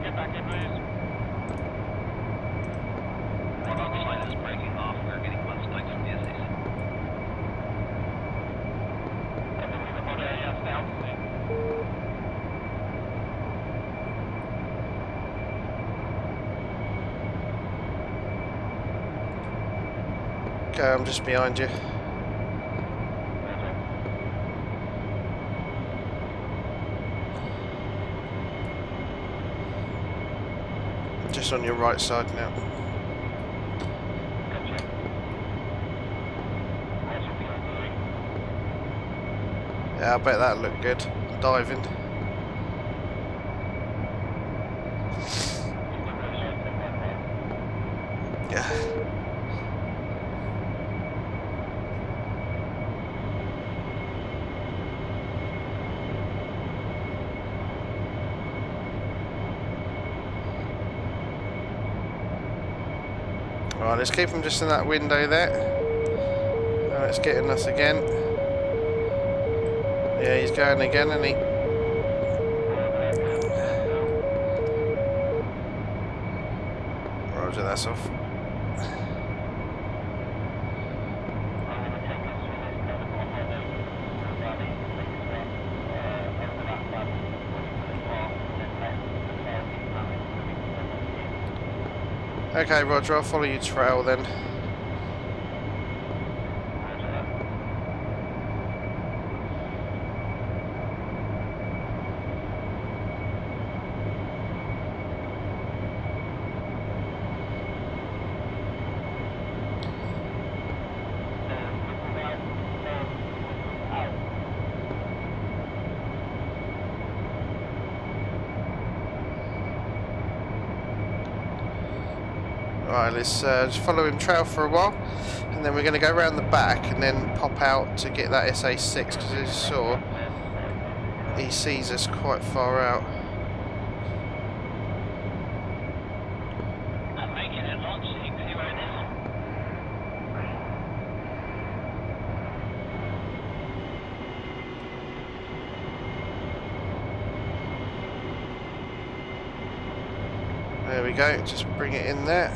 Get back in, please. One on the line is breaking off. We're getting one spike from the SA-6. Okay, I'm just behind you. Just on your right side now. Yeah, I bet that looked good. Diving. Yeah. Right, let's keep him just in that window there. Oh, it's getting us again. Yeah, he's going again, isn't he? Roger, that's off. Okay, Roger, I'll follow your trail then. Right, let's just follow him trail for a while, and then we're going to go around the back and then pop out to get that SA-6, because as you saw, he sees us quite far out. I'm making it launch 6, see where it is. There we go, just bring it in there.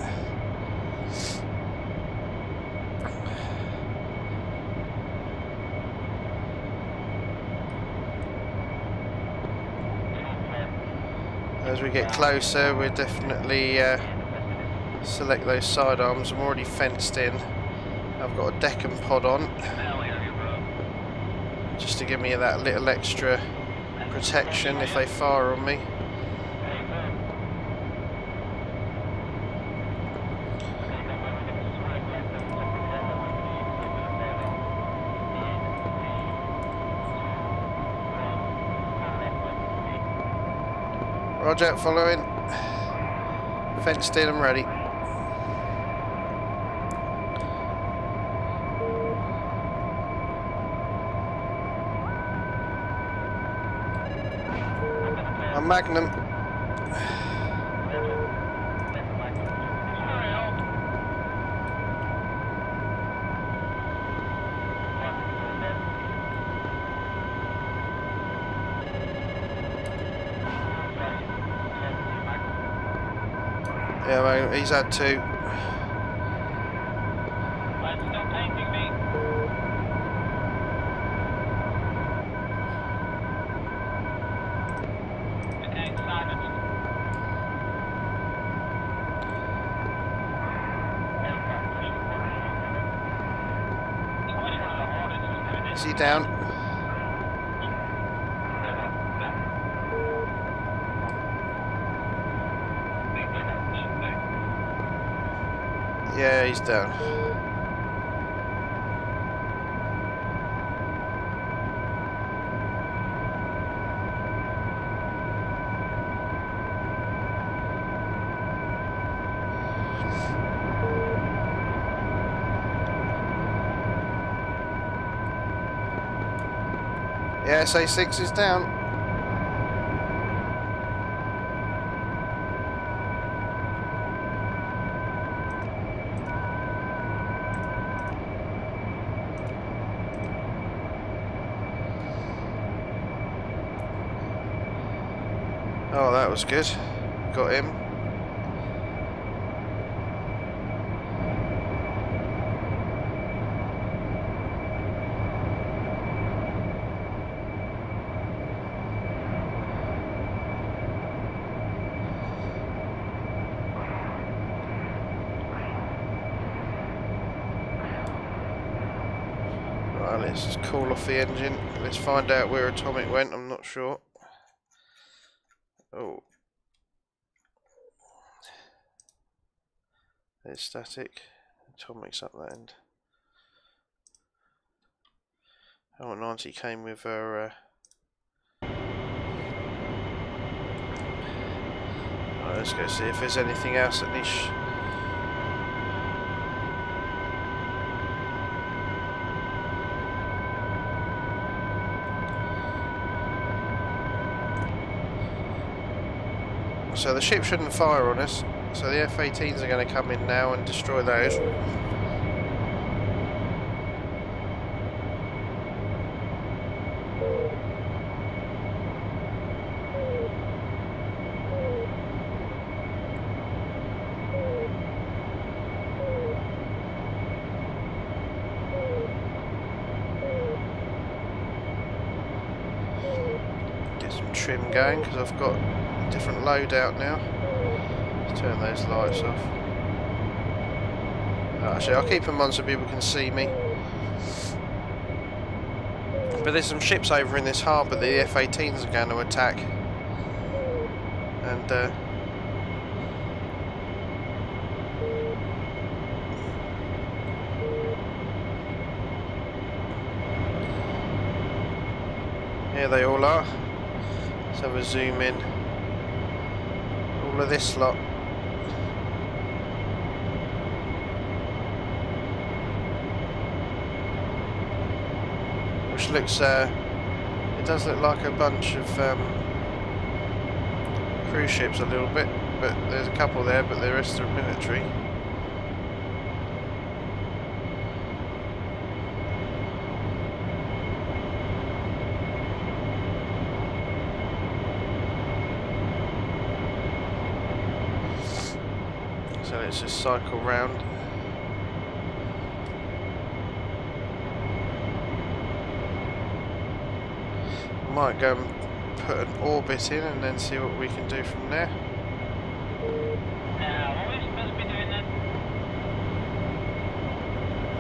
As we get closer, we'll definitely select those sidearms. I'm already fenced in. I've got a deck and pod on, just to give me that little extra protection if they fire on me. Roger, following. Fenced in and ready. A Magnum. Yeah, well, he's had two. Is he down? Yeah, Yeah, he's down. Yeah, SA-6 is down. Oh, that was good. Got him. Right, let's just call off the engine. Let's find out where Atomic went. I'm not sure. Oh. It's static. Atomic's up that end. Oh, 90 came with her. Right, let's go see if there's anything else at Niche. So the ship shouldn't fire on us, so the F-18s are going to come in now and destroy those. Get some trim going because I've got different loadout now. Let's turn those lights off. Actually, I'll keep them on so people can see me. But there's some ships over in this harbour the F-18s are going to attack. And here they all are. Let's have a zoom in. All of this lot. Which looks, it does look like a bunch of cruise ships a little bit, but there's a couple there, but the rest are military. So let's just cycle round. Might go and put an orbit in and then see what we can do from there. What are we supposed to be doing then?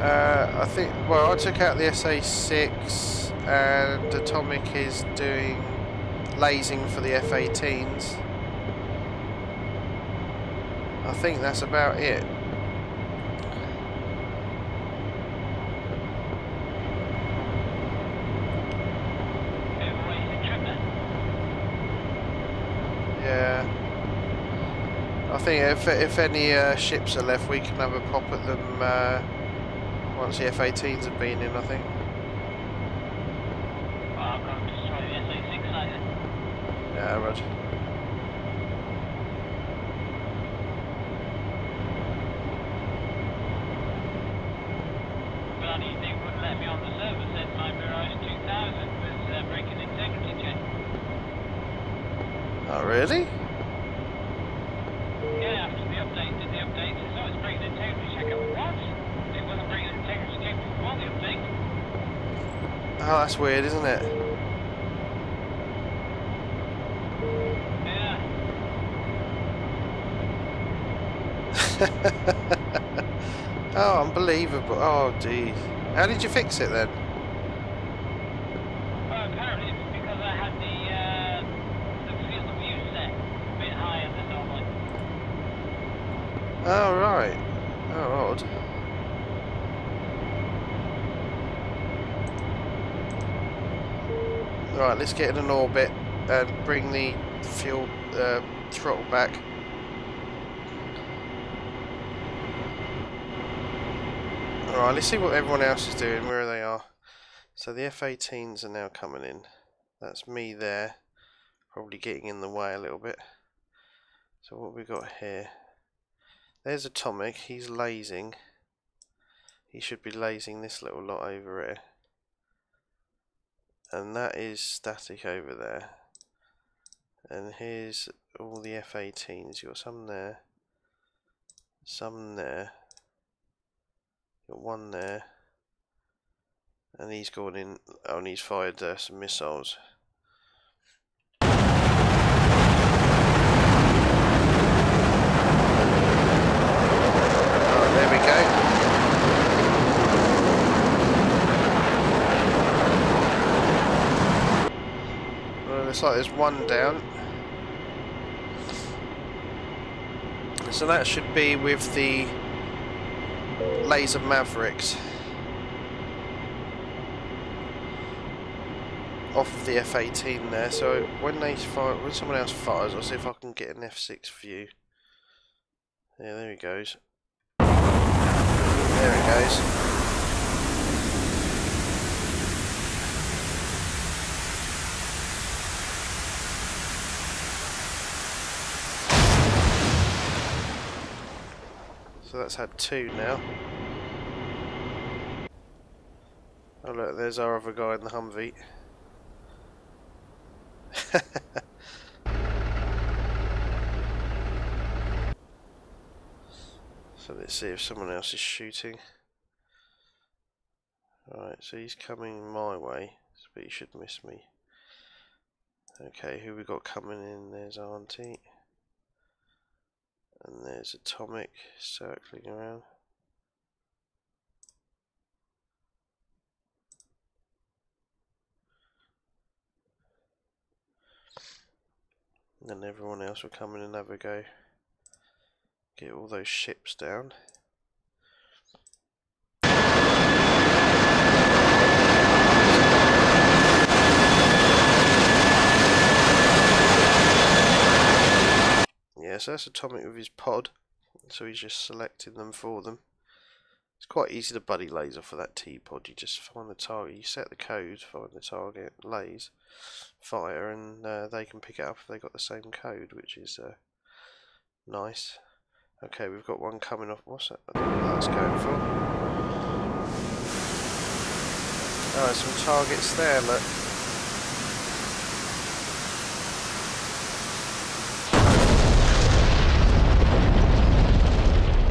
I think, well, I took out the SA-6 and Atomic is doing lasing for the F-18s. I think that's about it. Yeah. I think if any ships are left, we can have a pop at them once the F-18s have been in, I think. I've got to destroy the SA-6 side then. Yeah, roger. Bloody thing wouldn't let me on the server, said my Mirage 2000 was breaking integrity check. Oh, really? Yeah, after the update, did the update, so it's breaking integrity check. I went, what? It wasn't breaking integrity check before the update. Oh, that's weird, isn't it? Yeah. Oh, unbelievable. Oh, geez. How did you fix it then? Well, apparently it's because I had the field of view set a bit higher than normal. Oh, right. Oh, odd. Right, let's get in an orbit and bring the fuel throttle back. Alright, let's see what everyone else is doing, where they are. So the F-18s are now coming in. That's me there, probably getting in the way a little bit. So what we got here? There's Atomic, he's lasing. He should be lasing this little lot over here. And that is static over there. And here's all the F-18s. You've got some there, some there, got one there, and he's gone in. Oh, and he's fired some missiles. Oh, there we go. Well, looks like there's one down. So that should be with the laser Mavericks off of the F-18 there. So when they fire, when someone else fires, I'll see if I can get an F6 view. Yeah, there he goes. There he goes. So that's had two now. Oh look, there's our other guy in the Humvee. So let's see if someone else is shooting. Alright, so he's coming my way, but he should miss me. Okay, who we got coming in? There's Auntie. And there's Atomic circling around. And then everyone else will come in and have a go. Get all those ships down. Yeah, so that's Atomic with his pod. So he's just selecting them for them. It's quite easy to buddy laser for that T-pod. You just find the target, you set the code, find the target, laze, fire, and they can pick it up if they got the same code, which is nice. Okay, we've got one coming off. What's that? I don't know what that's going for. Oh, there's some targets there, look.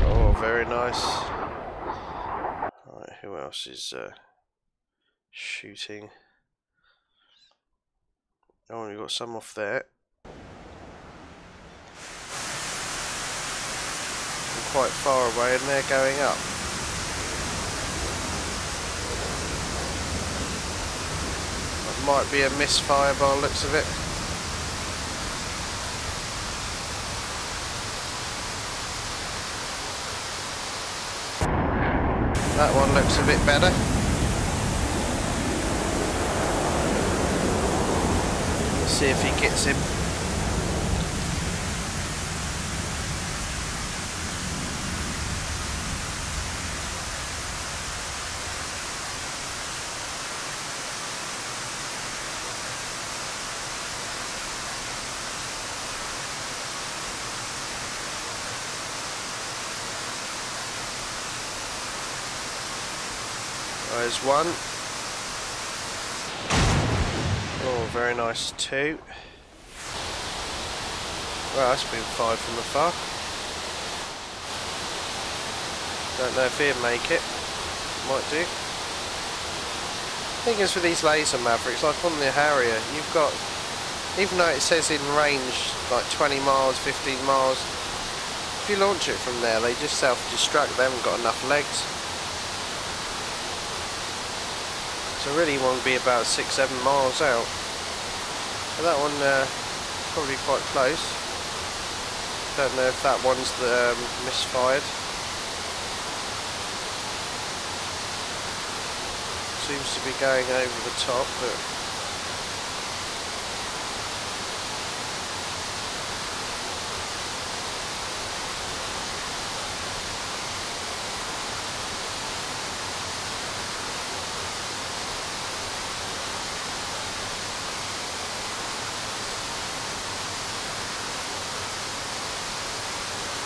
Oh, very nice. Alright, who else is shooting? Oh, we've got some off there. Quite far away, and they're going up. That might be a misfire by the looks of it. That one looks a bit better. Let's see if he gets him. There's one. Oh, very nice. Two. Well, that's been fired from afar. Don't know if he'll make it. Might do. The thing is with these laser Mavericks, like on the Harrier, you've got, even though it says in range like 20 miles, 15 miles, if you launch it from there, they just self-destruct. They haven't got enough legs. So really you want to be about 6-7 miles out. But that one probably quite close. Don't know if that one's misfired. Seems to be going over the top, but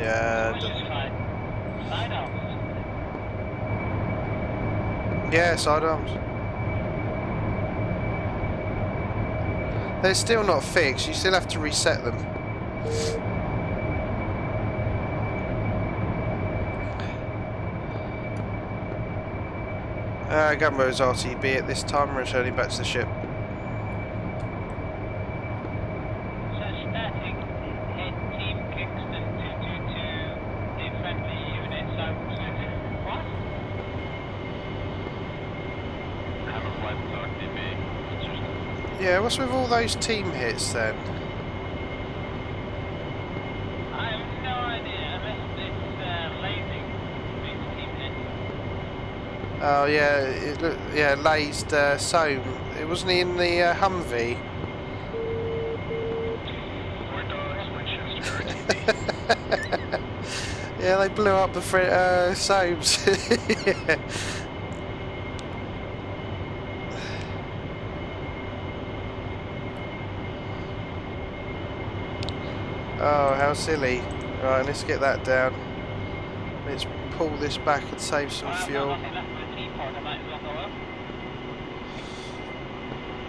Yeah. Sidearms. Yeah, sidearms. They're still not fixed. You still have to reset them. Gumbo's RTB at this time, returning back to the ship. So static, head team Kingston 222, infantry units over to what? Hammer flight RTB. Yeah, what's with all those team hits then? I have no idea, unless it's lasing these team hits. Oh yeah, it look, yeah, lased Soam. It wasn't he in the Humvee. Yeah, they blew up the Soams. Yeah. Oh, how silly. Right, let's get that down. Let's pull this back and save some fuel.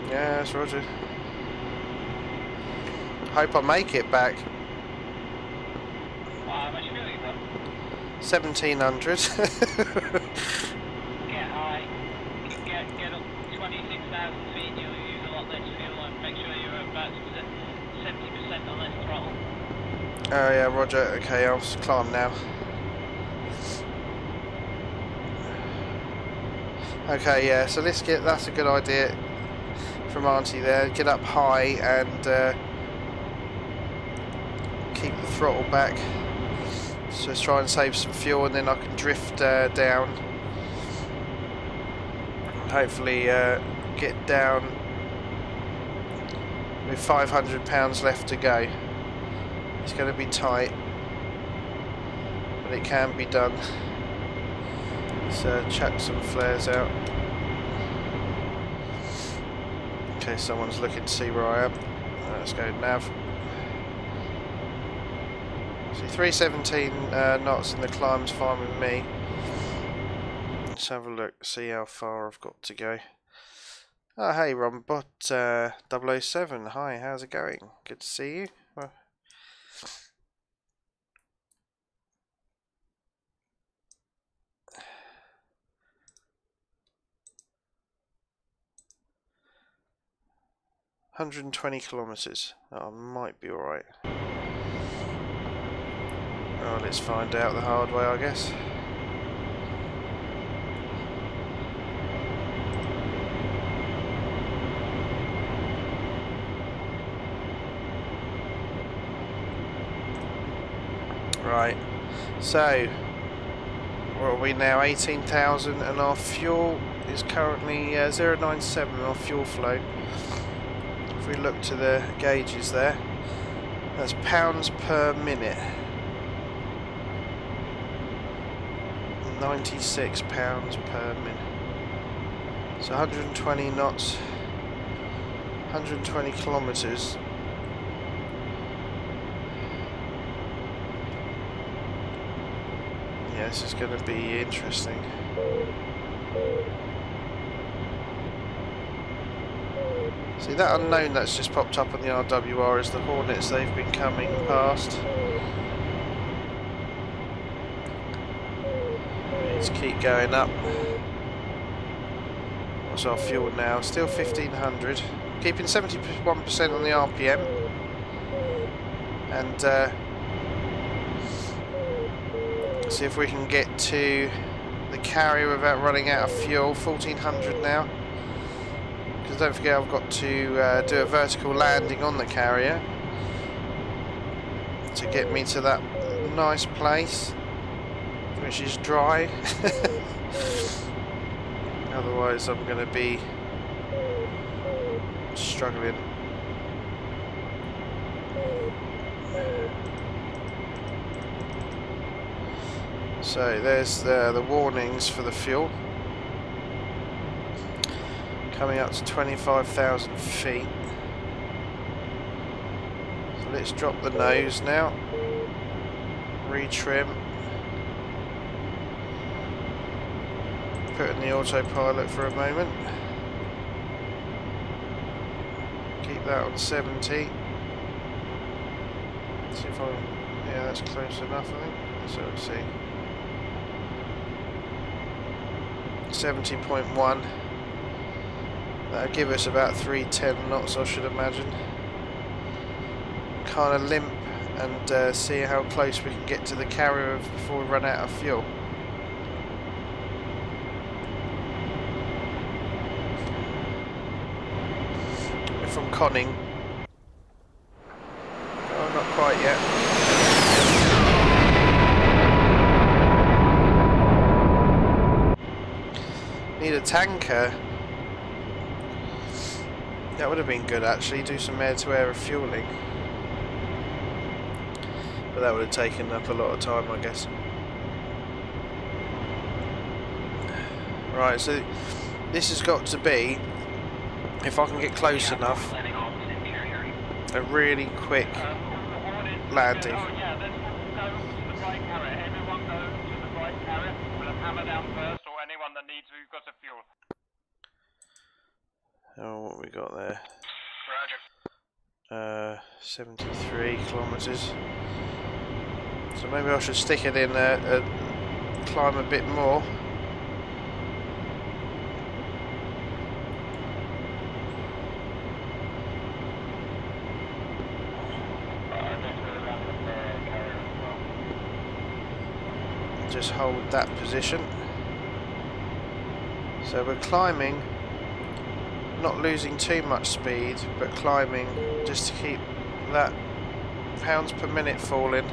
Yes, roger. Hope I make it back. 1700. Get high, get up 26,000 feet, you'll use a lot less fuel and make sure you're about 70% or less throttle. Oh yeah, roger. Okay, I'll just climb now. Okay, yeah, so let's get, that's a good idea from Auntie there. Get up high and keep the throttle back. So let's try and save some fuel and then I can drift down. And hopefully get down with 500 pounds left to go. It's going to be tight, but it can be done. Let's chuck some flares out. Okay, someone's looking to see where I am. Let's go nav. See, 317 knots in the climb's fine with me. Let's have a look, see how far I've got to go. Oh, hey, Rombot 007. Hi, how's it going? Good to see you. Well, $120 kilometers. Oh, I might be alright. Oh, let's find out the hard way, I guess. Right, so what are we now? 18,000, and our fuel is currently 097. Our fuel flow. If we look to the gauges there, that's pounds per minute. 96 pounds per minute. So 120 knots, 120 kilometers. Yeah, this is going to be interesting. See, that unknown that's just popped up on the RWR is the Hornets they've been coming past. Let's keep going up. What's our fuel now? Still 1500. Keeping 71% on the RPM. And see if we can get to the carrier without running out of fuel. 1400 now. Because don't forget, I've got to do a vertical landing on the carrier to get me to that nice place, which is dry. Otherwise I'm going to be struggling. So there's the warnings for the fuel. Coming up to 25,000 feet. So let's drop the nose now. retrim. Put in the autopilot for a moment. Keep that on 70. See if I... yeah, that's close enough, I think. So let's see. 70.1. That'll give us about 310 knots, I should imagine. Kind of limp and see how close we can get to the carrier before we run out of fuel. If I'm conning. Oh, not quite yet. Need a tanker. That would have been good actually, do some air-to-air refueling. But that would have taken up a lot of time, I guess. Right, so this has got to be, if I can get close enough, a really quick landing. Oh, what we got there? Roger. 73 kilometres. So maybe I should stick it in climb a bit more. Just hold that position. So we're climbing, not losing too much speed, but climbing just to keep that pounds per minute falling.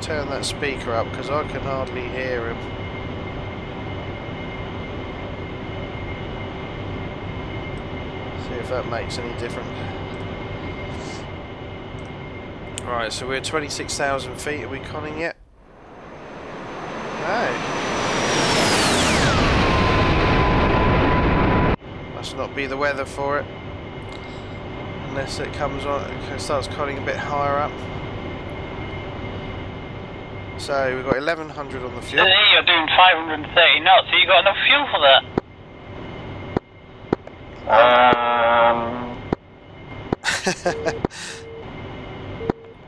Turn that speaker up because I can hardly hear him. See if that makes any difference. Right, so we're 26,000 feet. Are we conning yet? No. Must not be the weather for it. Unless it comes on, it starts conning a bit higher up. So we've got 1100 on the fuel. So here you're doing 530 knots, so you got enough fuel for that?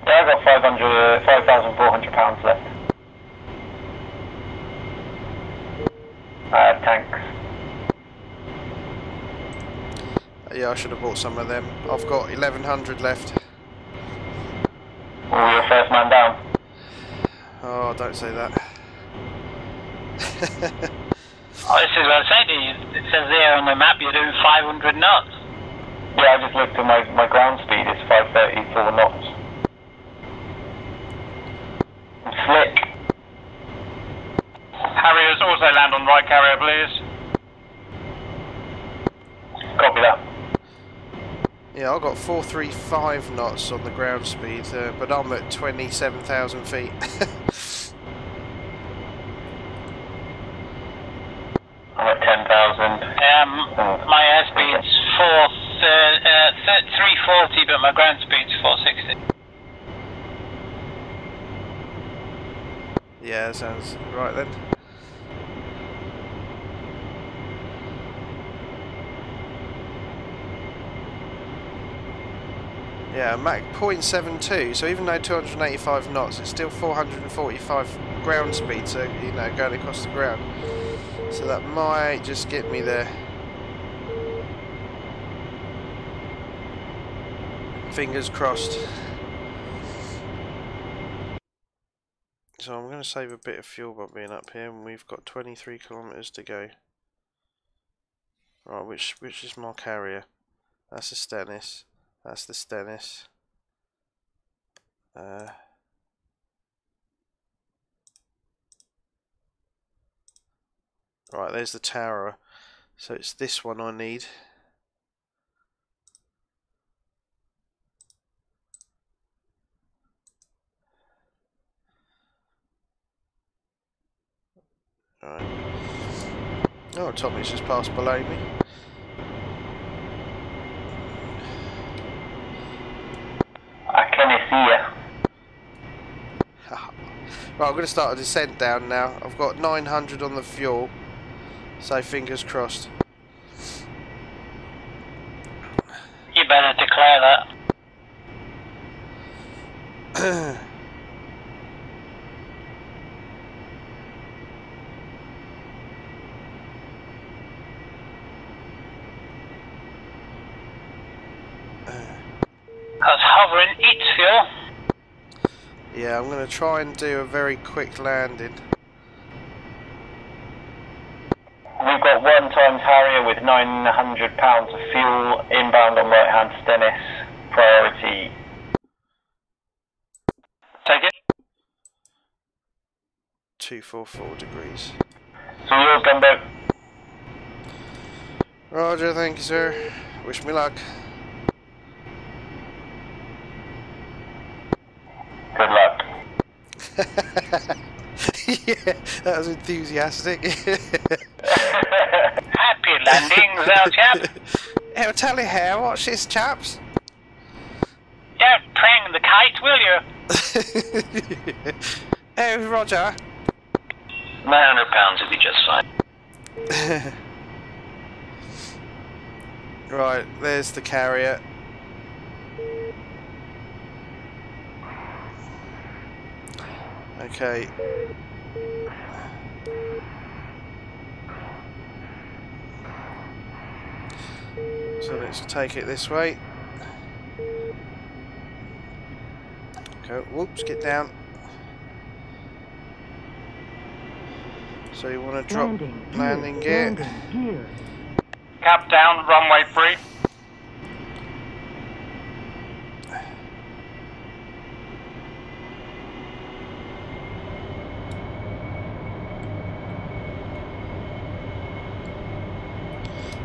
Yeah, I've got 5,400 pounds left. Tanks. Yeah, I should have bought some of them. I've got 1100 left. Oh, you're first man down. Oh, don't say that. Oh, this is what I said to you. It says there on the map you're doing 500 knots. Yeah, I just looked at my ground speed, it's 534 knots. I'm slick. Harriers also land on right carrier, please. Copy that. Yeah, I've got 435 knots on the ground speed, but I'm at 27,000 feet. I'm at 10,000. My airspeed's 340, but my ground speed's 460. Yeah, sounds right then. Yeah, Mach 0.72, so even though 285 knots, it's still 445 ground speed, so, you know, going across the ground. So that might just get me there. Fingers crossed. So I'm going to save a bit of fuel by being up here, and we've got 23 kilometers to go. Right, which is my carrier? That's the Stennis. That's the Stennis. Right, there's the tower. So it's this one I need. Right. Oh, Tommy's just passed below me. Can you see you? Right, I'm going to start a descent down now. I've got 900 on the fuel, so fingers crossed. You better declare that. That's hovering, eats fuel. Yeah, I'm going to try and do a very quick landing. We've got 1 times Harrier with 900 pounds of fuel inbound on right hand Stennis. Priority. Take it. 244 degrees. So you're Gumbo. Roger, thank you, sir. Wish me luck. Good luck. Yeah, that was enthusiastic. Happy landings, old chap. I'll tell you how, watch this, chaps. Don't pring the kite, will you? Oh, Roger. 900 pounds would be just fine. Right, there's the carrier. Okay. So let's take it this way. Okay, whoops, get down. So you want to drop landing gear. Cap down, runway 3.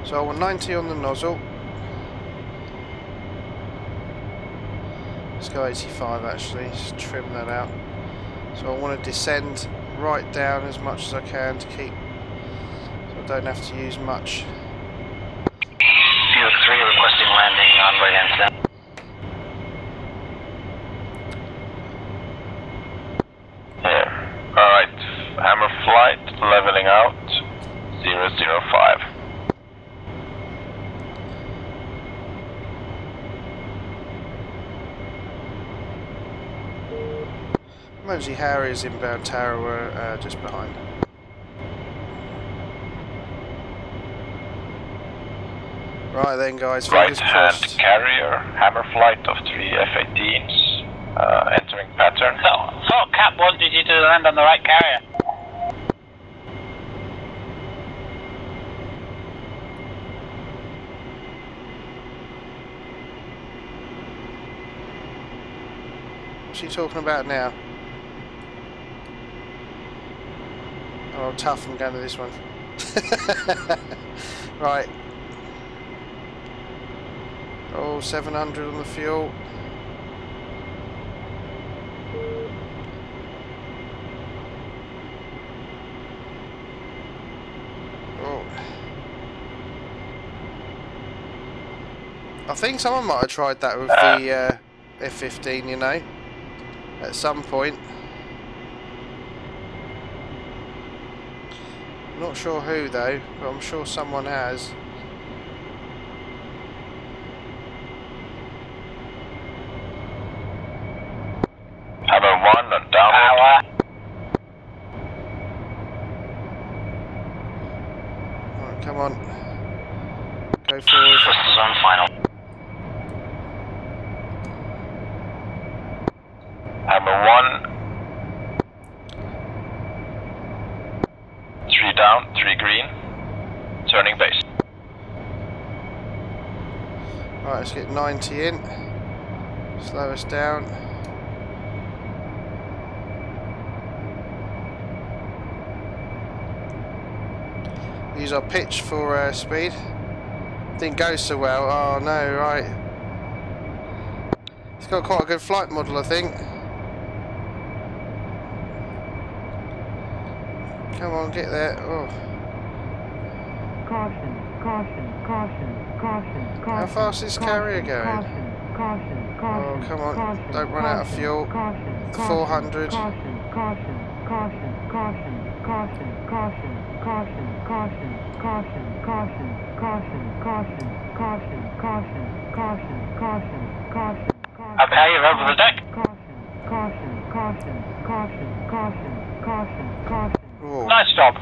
So I want 90 on the nozzle. Let's go 85 actually, just trim that out. So I want to descend right down as much as I can to keep, so I don't have to use much. Field 3 requesting landing on right hand side. Here. Alright, hammer flight, leveling out, 005. Mostly Harriers inbound tower were just behind. Right then guys, fingers crossed. Right-hand carrier, hammer flight of 3 F-18s, entering pattern. So Cap wanted you to land on the right carrier. What's he talking about now? Oh, tough, I'm going to this one. Right. Oh, 700 on the fuel. Oh. I think someone might have tried that with the F-15, you know, at some point. Not sure who though, but I'm sure someone has. Hammer 1 on downward. Alright, come on. Go forward. Thrusters on final. Hammer 1. 3 down, 3 green. Turning base. Right, let's get 90 in. Slow us down. use our pitch for speed. Didn't go so well. Oh no, right. It's got quite a good flight model, I think. Come on, get there. Oh. Caution, caution, caution, caution, caution. How fast is carrier going? Caution, caution, caution. Oh, come on. Caution, Don't run out of fuel. Caution, 400. Caution, caution, caution, caution, caution, caution, caution, caution, caution, caution, caution, caution, caution, caution, caution, caution, caution. Okay, you're over the deck. Caution, caution, caution, caution, caution, caution. Nice job.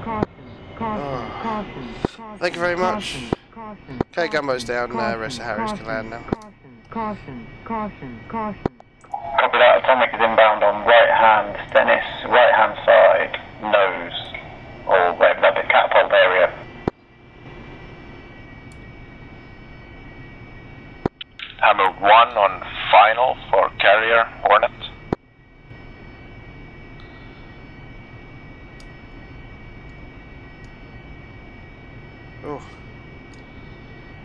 Thank you very much. Okay, Gumbo's down. Rest of Harriers can land now. Caution, caution, caution. Copy that. Atomic is inbound on right hand, Dennis, right hand side, nose, or whatever that bit, catapult area. Hammer 1 on final for carrier, Hornet. Oh.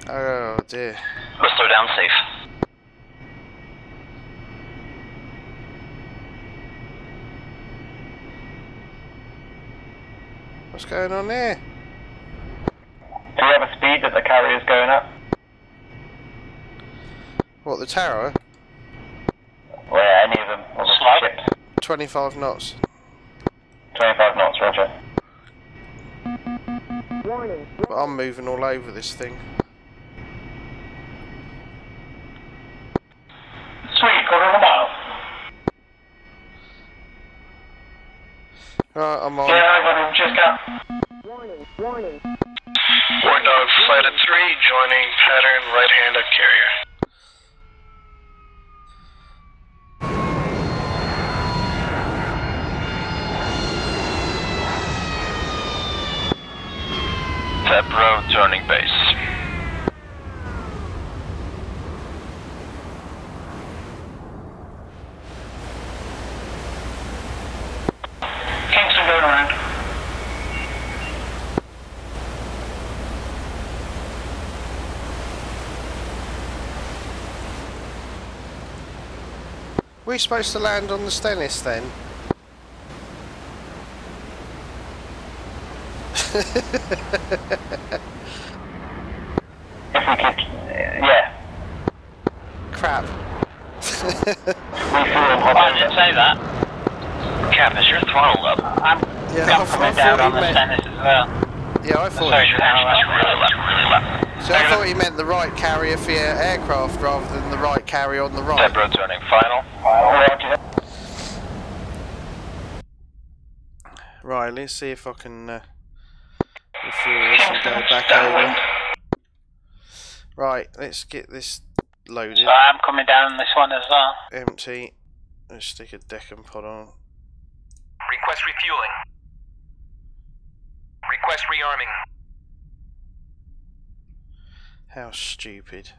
Oh dear. Let's slow down safe. What's going on there? Do we have a speed that the carrier's going at? What, the tower? Well, yeah, any of them. Or the ships. 25 knots. 25 knots, roger. But I'm moving all over this thing. Sweet, quarter of a mile. Right, I'm on. Yeah, I got him, check out. Warning, warning. War Dog, flight of 3, joining pattern right hand of carrier. Tebro turning base. Kingston going around. We're supposed to land on the Stennis then? Yeah. Crap. I didn't say that. Cap, is your throttle up? I'm coming down on the Stennis as well. Yeah, I thought. Sorry, really low. So I thought he meant the right carrier for your aircraft rather than the right carrier on the right. Tebro turning final. Right, let's see if I can refuel this and go back over. Right, let's get this loaded. I'm coming down on this one as well. Empty. Let's stick a Deccan pod on. Request refueling. Request rearming. How stupid.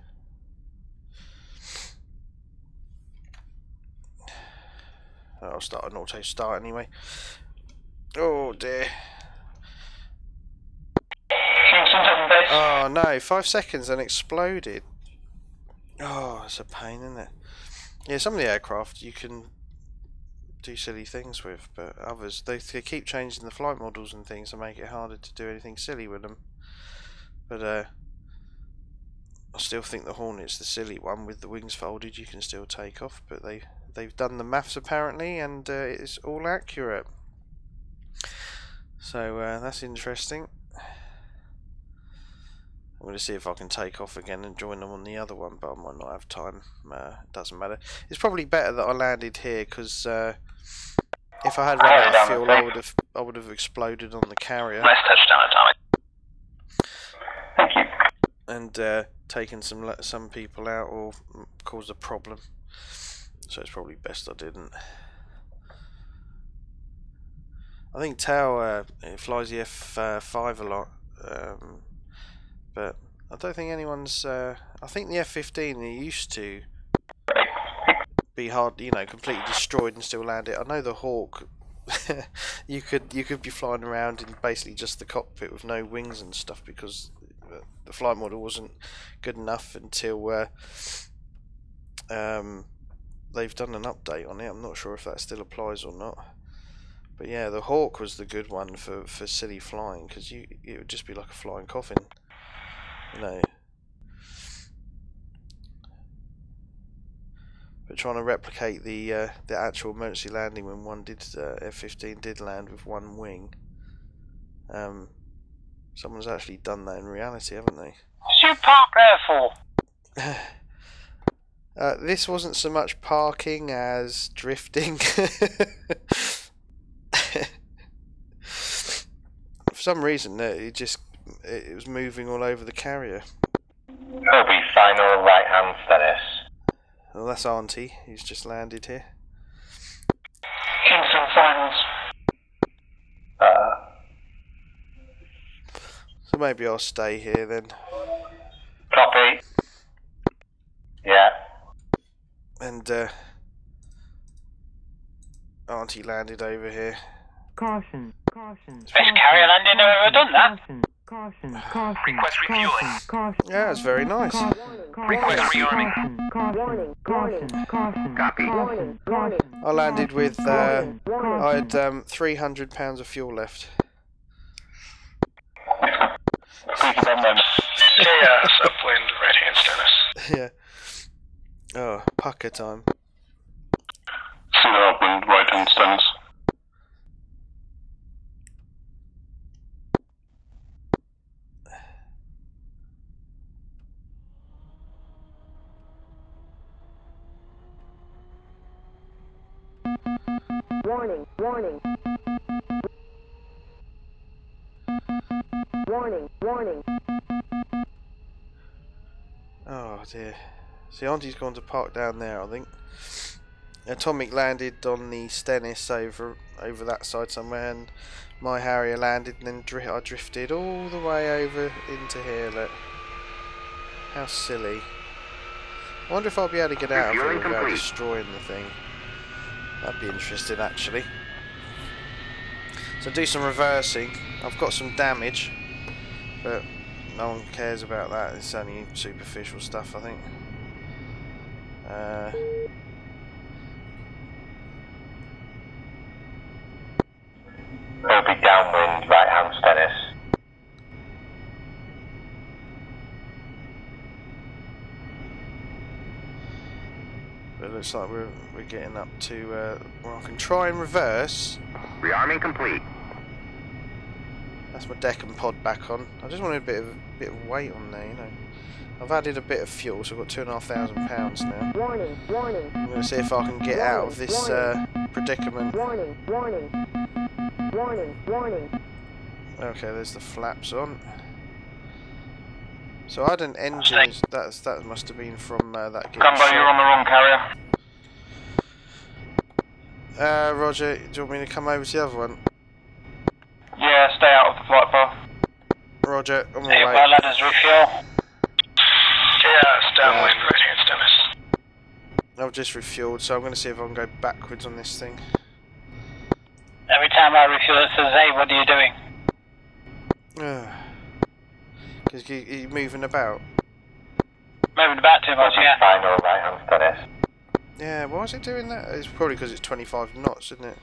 I'll start an auto start anyway. Oh dear. Oh no, 5 seconds and exploded. Oh, it's a pain, isn't it? Yeah, some of the aircraft you can do silly things with, but others, they keep changing the flight models and things to make it harder to do anything silly with them. But I still think the Hornet's the silly one. With the wings folded you can still take off, but they've done the maths apparently, and it's all accurate. So that's interesting. I'm going to see if I can take off again and join them on the other one, but I might not have time. It doesn't matter. It's probably better that I landed here, because if I had run out of fuel, I would have exploded on the carrier. Nice touchdown, Atomic. Thank you. And taken some people out or caused a problem. So it's probably best I didn't. I think Tau it flies the F5 a lot, but I don't think anyone's. I think the F15 it used to be hard, you know, completely destroyed and still land it. I know the Hawk you could be flying around in basically just the cockpit with no wings and stuff, because the flight model wasn't good enough until they've done an update on it. I'm not sure if that still applies or not. But yeah, the Hawk was the good one for silly flying, because it would just be like a flying coffin, you know. But trying to replicate the actual emergency landing when F-15 did land with one wing, someone's actually done that in reality, haven't they? What's you park there for? This wasn't so much parking as drifting. For some reason, it was moving all over the carrier. Kirby, final right hand status. Well, that's Auntie, who's just landed here. Instant finals. So maybe I'll stay here then. Copy. Yeah. And Auntie landed over here. Caution, caution. Best carrier landing I've ever done that. Caution, caution. Request refueling. Yeah, it's very nice. Request rearming. Copy. I landed with, I had 300 pounds of fuel left. Chaos, upwind, right hand status. Yeah. Oh, pucker time. Cedar upwind, right hand status. Warning, warning. Warning, warning. Oh dear. See, Auntie's gone to park down there, I think. Atomic landed on the Stennis over that side somewhere, and my Harrier landed, and then I drifted all the way over into here. Look. How silly. I wonder if I'll be able to get out of here without destroying the thing. That'd be interesting, actually. So do some reversing. I've got some damage, but no one cares about that. It's only superficial stuff, I think. Kirby downwind, right hand status. But it looks like we're getting up to well, I can try and reverse. Rearming complete. That's my deck and pod back on. I just wanted a bit of weight on there, you know. I've added a bit of fuel, so I've got £2,500 now. Warning, warning. I'm going to see if I can get out of this predicament. Warning, warning. Warning, warning. Okay, there's the flaps on. So I had an engine. That must have been from that. Gumbo, you're on the wrong carrier. Roger, do you want me to come over to the other one? Yeah, stay out of the flight path. Roger, on my Hey, way. well, ladders refuel. Chaos, downwind, right hand status. I've just refueled, so I'm going to see if I can go backwards on this thing. Every time I refuel, it says, hey, what are you doing? Because you're moving about. Moving about too much, yeah. Final right hand status. Yeah, why is it doing that? It's probably because it's 25 knots, isn't it?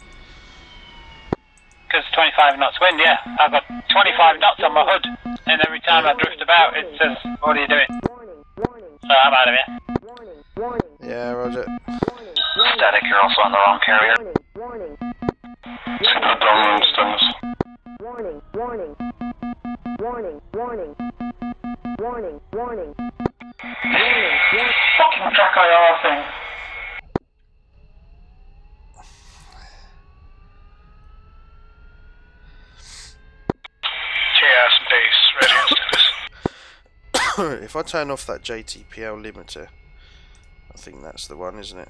Because 25 knots wind, yeah. I've got 25 knots on my hood, and every time I drift about, it says, what are you doing? So I'm out of here. Yeah, Roger. Static, you're also on the wrong carrier. Cedar downwind status. Warning, warning. Warning, warning. Warning, warning. Fucking track IR thing. Chaos base, right hand status. If I turn off that JTPL limiter, I think that's the one, isn't it?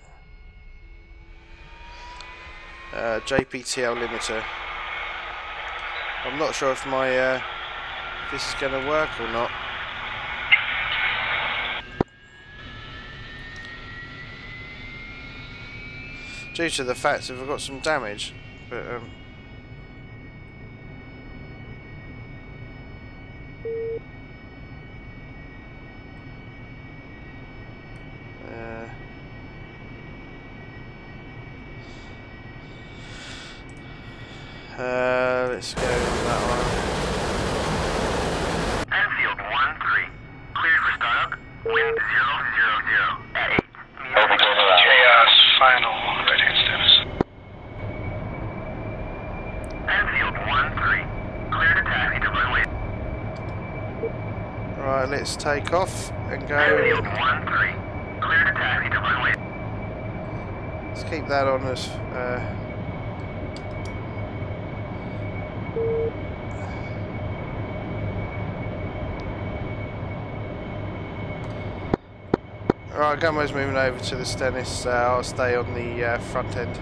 JPTL limiter. I'm not sure if my this is going to work or not. Due to the fact that I've got some damage, but let's go with that one. Enfield 1-3. Cleared for startup. Wind 000 at 8. Chaos final. Right hand status. Enfield 1-3. Clear to taxi to runway. Right, let's take off and go. Enfield 1-3. Clear to taxi to runway. Let's keep that on as. Right, Gumbo's moving over to the Stennis. I'll stay on the front end.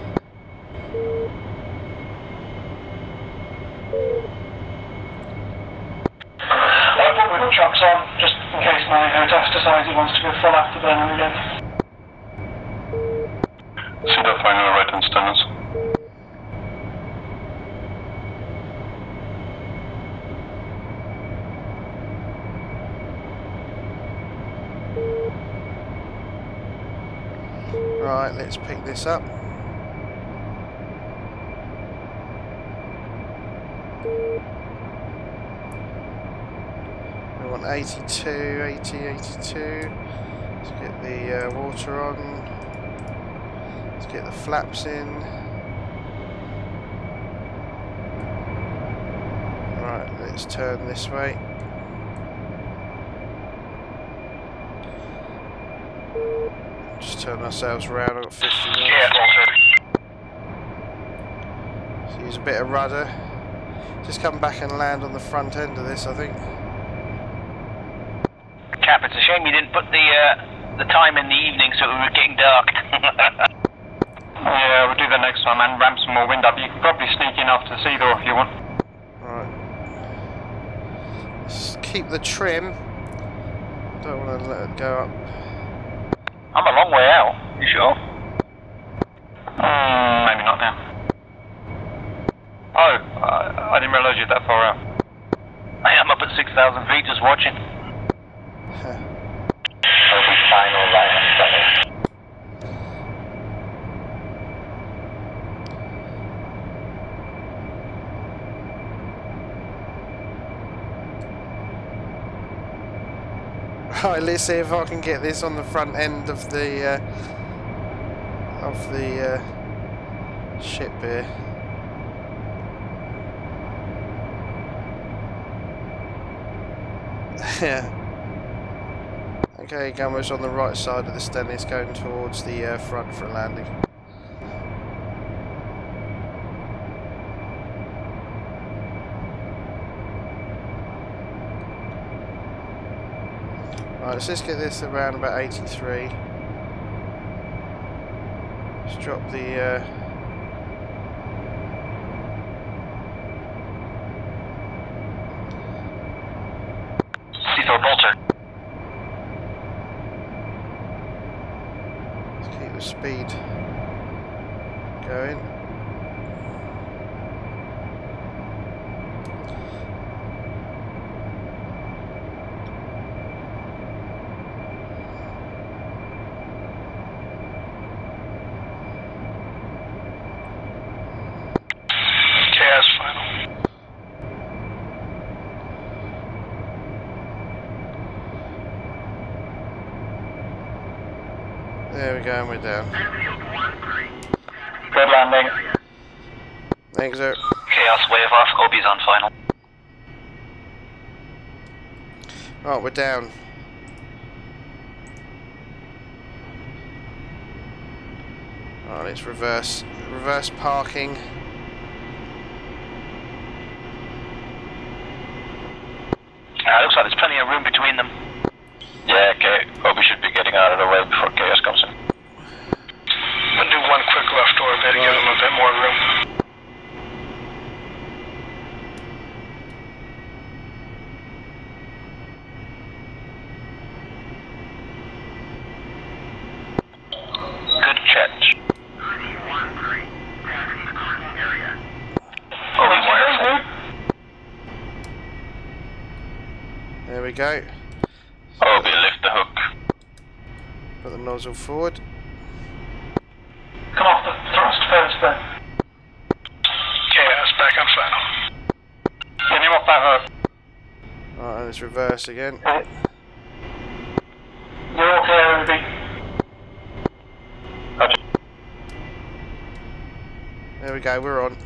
I'll put with trucks on, just in case my HOTAS decides it wants to go full afterburner again. See the final right hand Stennis. Right, let's pick this up. We want 82, 80, 82. Let's get the water on. Let's get the flaps in. Right, let's turn this way. Just turn ourselves around. I've got 50 minutes. So use a bit of rudder. Just come back and land on the front end of this, I think. Cap, it's a shame you didn't put the time in the evening so it was getting dark. Yeah, we'll do that next time and ramp some more wind up. You can probably sneak in after the SEAD if you want. Alright. Let's keep the trim. Don't want to let it go up. I'm a long way out. You sure? Maybe not now. Oh, I didn't realise you're that far out. I am up at 6,000 feet just watching. Final line. Right, let's see if I can get this on the front end of the ship here. Yeah. Okay, Gumbo's on the right side of the Stennis, going towards the front for a landing. Right, let's just get this around about 83. Let's drop the C4 bolter. let's keep the speed going. There we go, and we're down. Good landing. Thanks, sir. Chaos wave off. Obi's on final. Right, we're down. Right, let's reverse parking. Looks like there's plenty of room between them. Yeah, okay. Obi should be getting out of the way before chaos comes in. We'll do one quick left door bit to give them a bit more room. Good catch. Taxi 1-3. Taxi to parking area. we go. OB, lift the hook. Put the nozzle forward. Come off the thrust first then. Chaos, back on final. Get him off that hook. Right, and let's reverse again. You're okay, OB. There we go, we're on.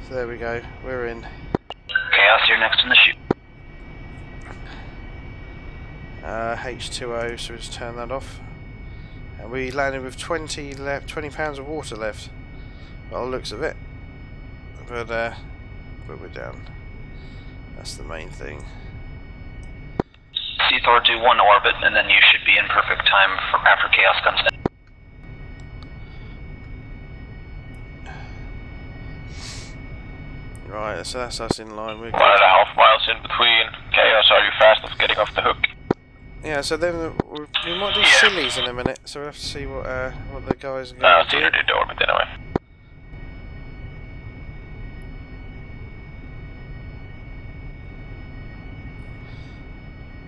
So there we go, we're in. Chaos, you're next in the chute. H2O, so let's turn that off. And we landed with 20 pounds of water left. By the looks of it. But we're down. That's the main thing. Thor, do one orbit, and then you should be in perfect time for after Chaos comes down. Right, so that's us in line. We're 1.5 miles in between. Chaos, are you fast of getting off the hook? Yeah, so then we might do sillies in a minute, so we'll have to see what the guys are going to do. Theater did the orbit anyway.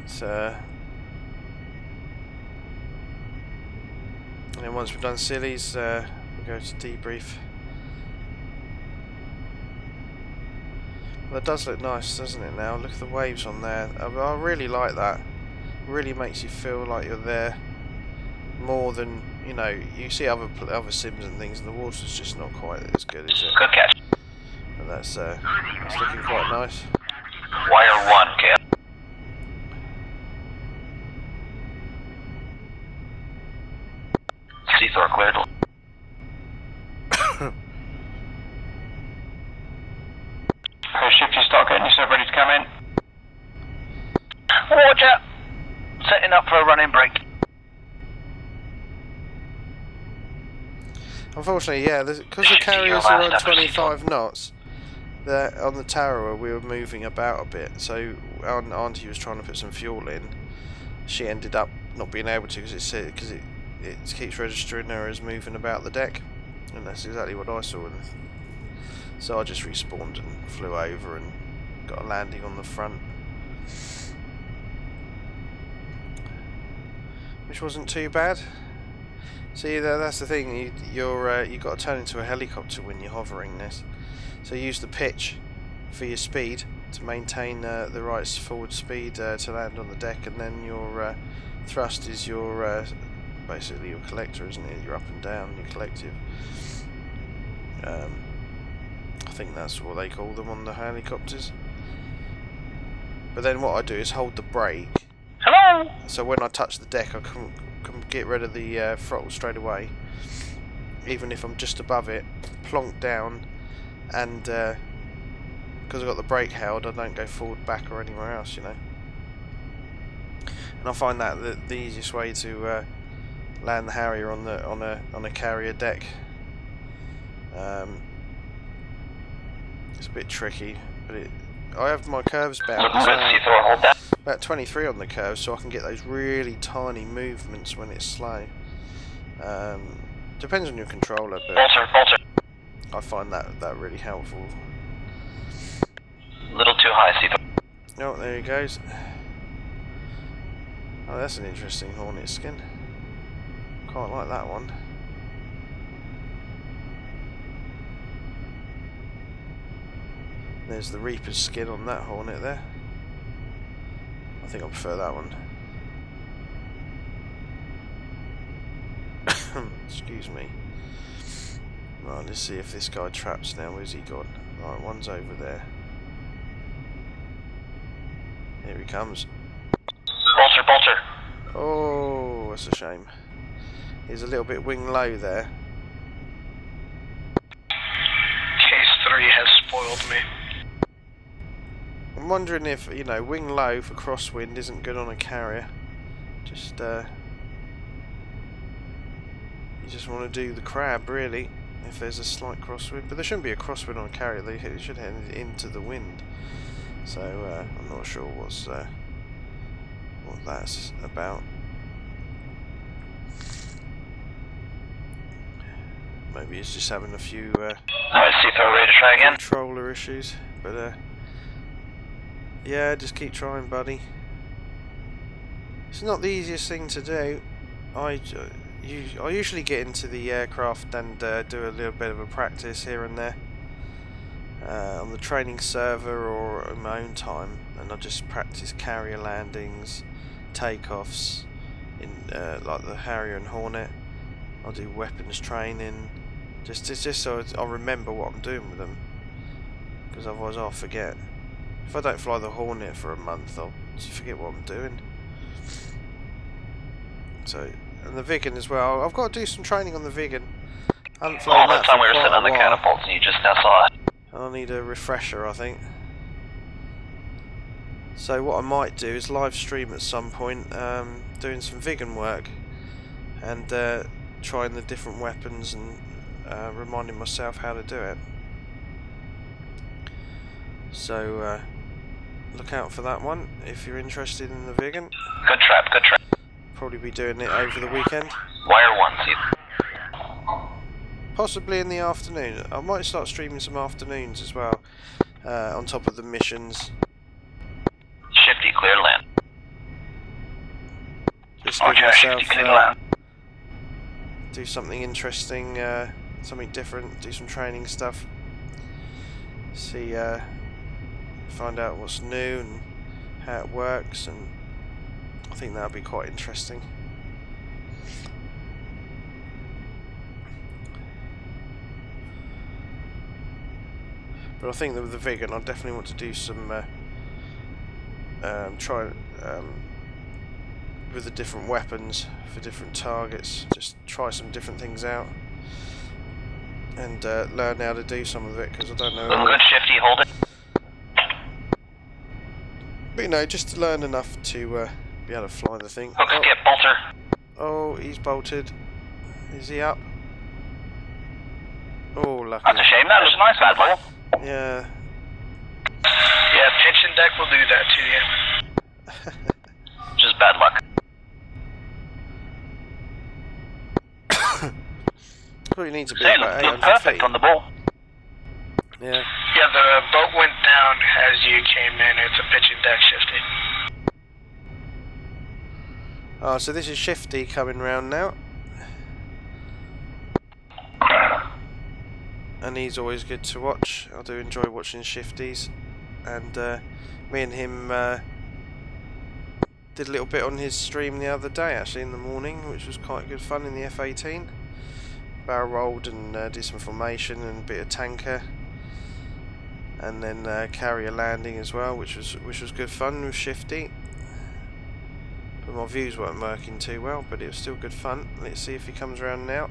So, and then once we've done sillies, we'll go to debrief. Well, that does look nice, doesn't it now? Look at the waves on there. I really like that. It really makes you feel like you're there more than, you know, you see other sims and things, and the water's just not quite as good, is it? Good catch. But that's looking quite nice. Wire 1, Chaos. Thor cleared. Okay, ship, you start getting yourself ready to come in. Watch out! Setting up for a running break. Unfortunately, yeah, because the carriers are on 25 knots, on the tower we were moving about a bit, so Auntie was trying to put some fuel in. She ended up not being able to because it keeps registering her as moving about the deck, and that's exactly what I saw. So I just respawned and flew over and got a landing on the front, which wasn't too bad. See, that's the thing. You've got to turn into a helicopter when you're hovering this. So use the pitch for your speed to maintain the right forward speed to land on the deck, and then your thrust is your basically your collector, isn't it? You're up and down, your collective. I think that's what they call them on the helicopters. But then what I do is hold the brake. Hello. So when I touch the deck, I can get rid of the throttle straight away, even if I'm just above it. Plonk down, and because I've got the brake held, I don't go forward, back, or anywhere else, you know. And I find that the easiest way to land the Harrier on a carrier deck. It's a bit tricky, but I have my curves bound. About 23 on the curve, so I can get those really tiny movements when it's slow. Depends on your controller, but I find that really helpful. A little too high, Caesar. Oh, there he goes. Oh, that's an interesting Hornet skin. Quite like that one. There's the Reaper's skin on that Hornet there. I think I prefer that one. Excuse me. Right, let's see if this guy traps now. Where's he gone? Right, one's over there. Here he comes. Bolter. Oh, that's a shame. He's a little bit wing low there. Case 3 has spoiled me. I'm wondering if, you know, wing low for crosswind isn't good on a carrier. Just, you just want to do the crab, really, if there's a slight crosswind. But there shouldn't be a crosswind on a carrier, they should head into the wind. So, I'm not sure what that's about. Maybe it's just having a few Alright, see if I'm ready to try again. controller issues, but Yeah, just keep trying, buddy. It's not the easiest thing to do. I usually get into the aircraft and do a little bit of a practice here and there on the training server or in my own time, and I just practice carrier landings, takeoffs in like the Harrier and Hornet. I'll do weapons training, just so I'll remember what I'm doing with them, because otherwise I'll forget. If I don't fly the Hornet for a month, I'll just forget what I'm doing. So, and the Vigan as well. I've got to do some training on the Vigan. I haven't flown that for quite a while. All the time we were sitting on the catapults and you just now saw it. I need a refresher, I think. So what I might do is live stream at some point, doing some Vigan work and trying the different weapons and reminding myself how to do it. So look out for that one if you're interested in the Vigan. Good trap, good trap. Probably be doing it over the weekend. Wire 1, see. Possibly in the afternoon. I might start streaming some afternoons as well, on top of the missions. Shifty, clear to land. Just give myself do something interesting, something different, do some training stuff. See, find out what's new and how it works, and I think that'll be quite interesting. But I think that with the Vigan, I definitely want to do some try with the different weapons for different targets. Just try some different things out and learn how to do some of it, because I don't know. Good, Shifty, hold it. But you know, just to learn enough to be able to fly the thing. Hook skip, bolter. Oh, he's bolted. Is he up? Oh, lucky. That's a shame. That was nice, bad boy. Yeah. Yeah, pitch and deck will do that to you. Just bad luck. Probably need to be Hey, about look 800 perfect feet. on the ball. Yeah. Yeah, the boat went down as you came in. It's a pitch and deck, Shifty. Oh, so this is Shifty coming round now. And he's always good to watch. I do enjoy watching Shifties. And me and him did a little bit on his stream the other day, actually, in the morning, which was quite good fun in the F-18. Barrel rolled and did some formation and a bit of tanker. And then carrier landing as well, which was good fun with Shifty. But my views weren't working too well, but it was still good fun. Let's see if he comes around now.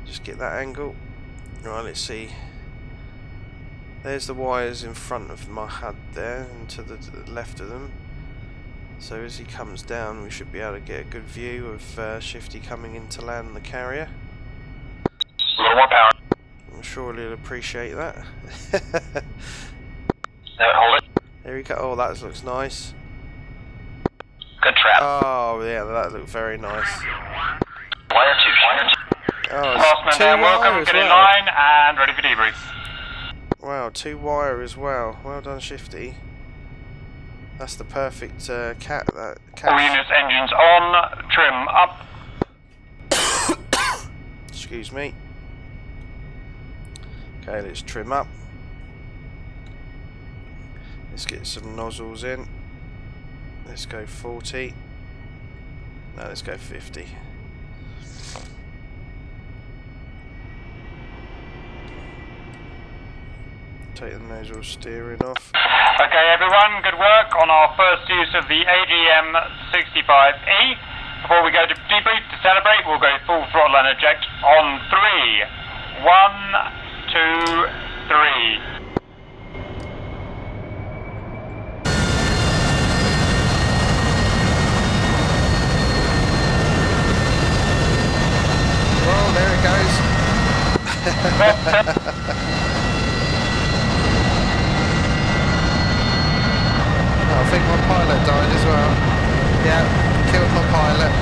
Just get that angle. Right, let's see. There's the wires in front of my HUD there, and to the left of them. So as he comes down, we should be able to get a good view of Shifty coming in to land the carrier. A little more power. I'm sure he'll appreciate that. Hold it. There we go. Oh, that looks nice. Good trap. Oh, yeah, that looked very nice. Wire 2, wire 2. Oh, Last man down, welcome, get in line and ready for debrief. Wow, 2 wire as well. Well done, Shifty. That's the perfect cat. All units, engines on, trim up. Excuse me. Okay, let's trim up. Let's get some nozzles in. Let's go 40. No, let's go 50. Take the nozzle steering off. Okay everyone, good work on our first use of the AGM-65E. Before we go to debrief to celebrate, we'll go full throttle and eject on 3. 1, 2, 3. Well, there it goes. I think my pilot died as well. Yeah, killed my pilot.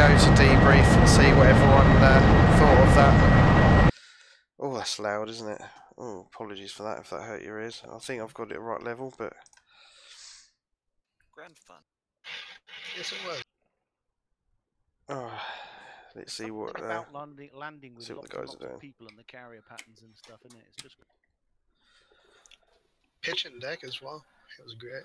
go to debrief and see what everyone thought of that. Oh, that's loud, isn't it? Oh, apologies for that if that hurt your ears. I think I've got it at right level, but... Grand fun. Yes, it was. Oh, let's see what about landing with see what lots the and guys lots are doing. of people and the carrier patterns and stuff, isn't it? It's just Pitch and deck as well. It was great.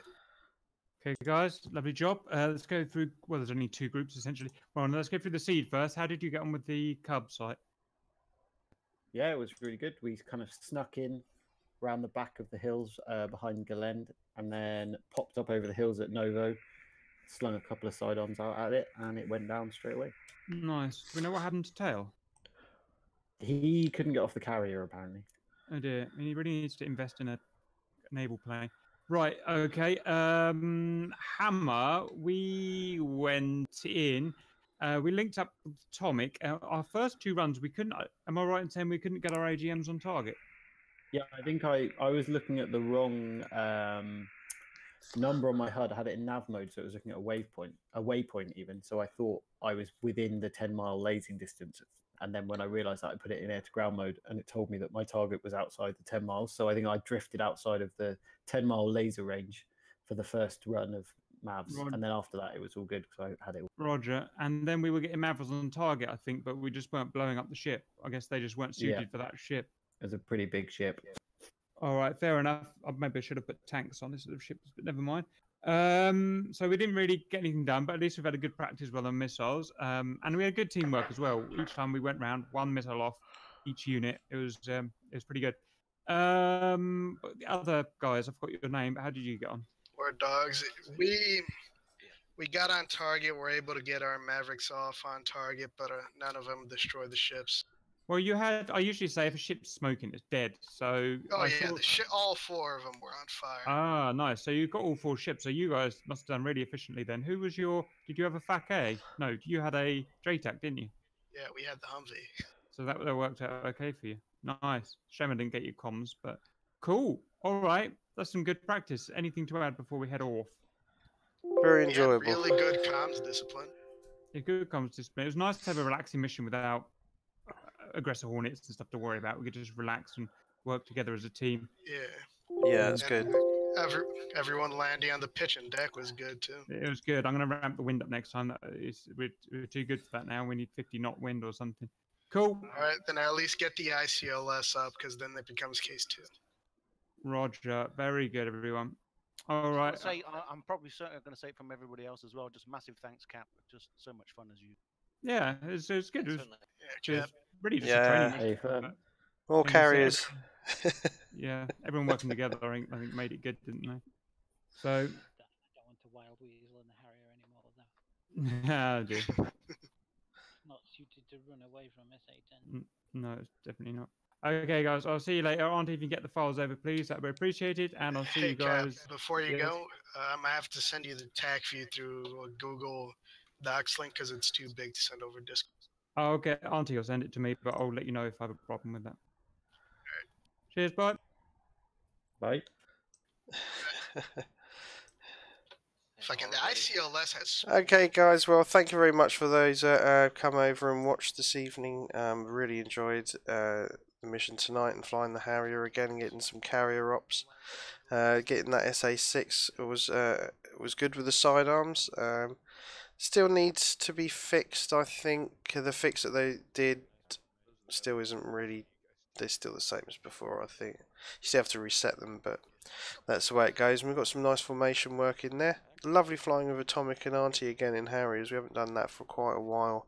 Okay, guys, lovely job. Let's go through. Well, there's only two groups essentially. Well, let's go through the seed first. How did you get on with the Cub site? Yeah, it was really good. We kind of snuck in around the back of the hills behind Galend, and then popped up over the hills at Novo, slung a couple of sidearms out at it, and it went down straight away. Nice. Do we know what happened to Tail? He couldn't get off the carrier, apparently. Oh dear. I mean, he really needs to invest in a naval plane. Right. Okay. Hammer. We went in. We linked up with Atomic. Our first two runs, we couldn't. Am I right in saying we couldn't get our AGMs on target? Yeah, I think I was looking at the wrong number on my HUD. I had it in nav mode, so it was looking at a waypoint even. So I thought I was within the 10-mile lasing distance. And then when I realised that, I put it in air-to-ground mode, and it told me that my target was outside the 10 miles. So I think I drifted outside of the 10-mile laser range for the first run of Mavs. Roger. And then after that, it was all good because I had it. Roger. And then we were getting Mavs on target, I think, but we just weren't blowing up the ship. I guess they just weren't suited for that ship. It was a pretty big ship. All right, fair enough. Maybe I should have put tanks on this sort of ship, but never mind. So we didn't really get anything done, but at least we've had a good practice with our missiles. And we had good teamwork as well. Each time we went round, one missile off each unit. It was pretty good. But the other guys, I forgot your name, but how did you get on? We're dogs. We got on target. We're able to get our Mavericks off on target, but none of them destroyed the ships. Well, I usually say if a ship's smoking, it's dead. So. Oh, yeah, all four of them were on fire. Ah, nice. So you've got all four ships. So you guys must have done really efficiently then. Who was did you have a FAC A? No, you had a JTAC, didn't you? Yeah, we had the Humvee. So that worked out okay for you. Nice. Shame I didn't get your comms, but cool. All right. That's some good practice. Anything to add before we head off? Very enjoyable. Really good comms discipline. Yeah, good comms discipline. It was nice to have a relaxing mission without aggressive hornets and stuff to worry about. We could just relax and work together as a team. Yeah. Yeah, that's good. Everyone landing on the pitch and deck was good too. It was good. I'm going to ramp the wind up next time. We're too good for that now. We need 50 knot wind or something. Cool. All right, then at least get the ICLS up because then it becomes case 2. Roger. Very good, everyone. All right. I'm probably certainly going to say it from everybody else as well. Just massive thanks, Cap. Just so much fun as you. Yeah, it was good. It was really just yeah. a training mission. More carriers. Yeah, everyone working together, I think made it good, didn't they? So. I don't want to wild weasel in the Harrier anymore, though. Yeah, I do. Not suited to run away from SA-10. No, it's definitely not. Okay, guys, I'll see you later. Auntie, if you can get the files over, please, that'd be appreciated. And I'll see you guys. Cap, before you go, I have to send you the TAC view through a Google Docs link because it's too big to send over Discord. Oh, okay, Auntie will send it to me, but I'll let you know if I have a problem with that. Right. Cheers, bye. Bye. Fucking the ICLS has. Okay, guys. Well, thank you very much for those come over and watched this evening. Really enjoyed the mission tonight and flying the Harrier again and getting some carrier ops. Getting that SA-6 was good with the sidearms. Still needs to be fixed. I think the fix that they did still isn't really. They're still the same as before. I think you still have to reset them, but that's the way it goes. And we've got some nice formation work in there. Lovely flying with Atomic and Auntie again in Harriers. We haven't done that for quite a while,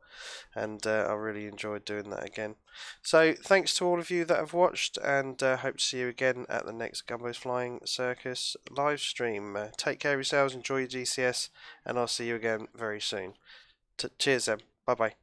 and I really enjoyed doing that again. So thanks to all of you that have watched, and hope to see you again at the next Gumbo's Flying Circus live stream. Take care of yourselves, enjoy your DCS, and I'll see you again very soon. Cheers then. Bye bye.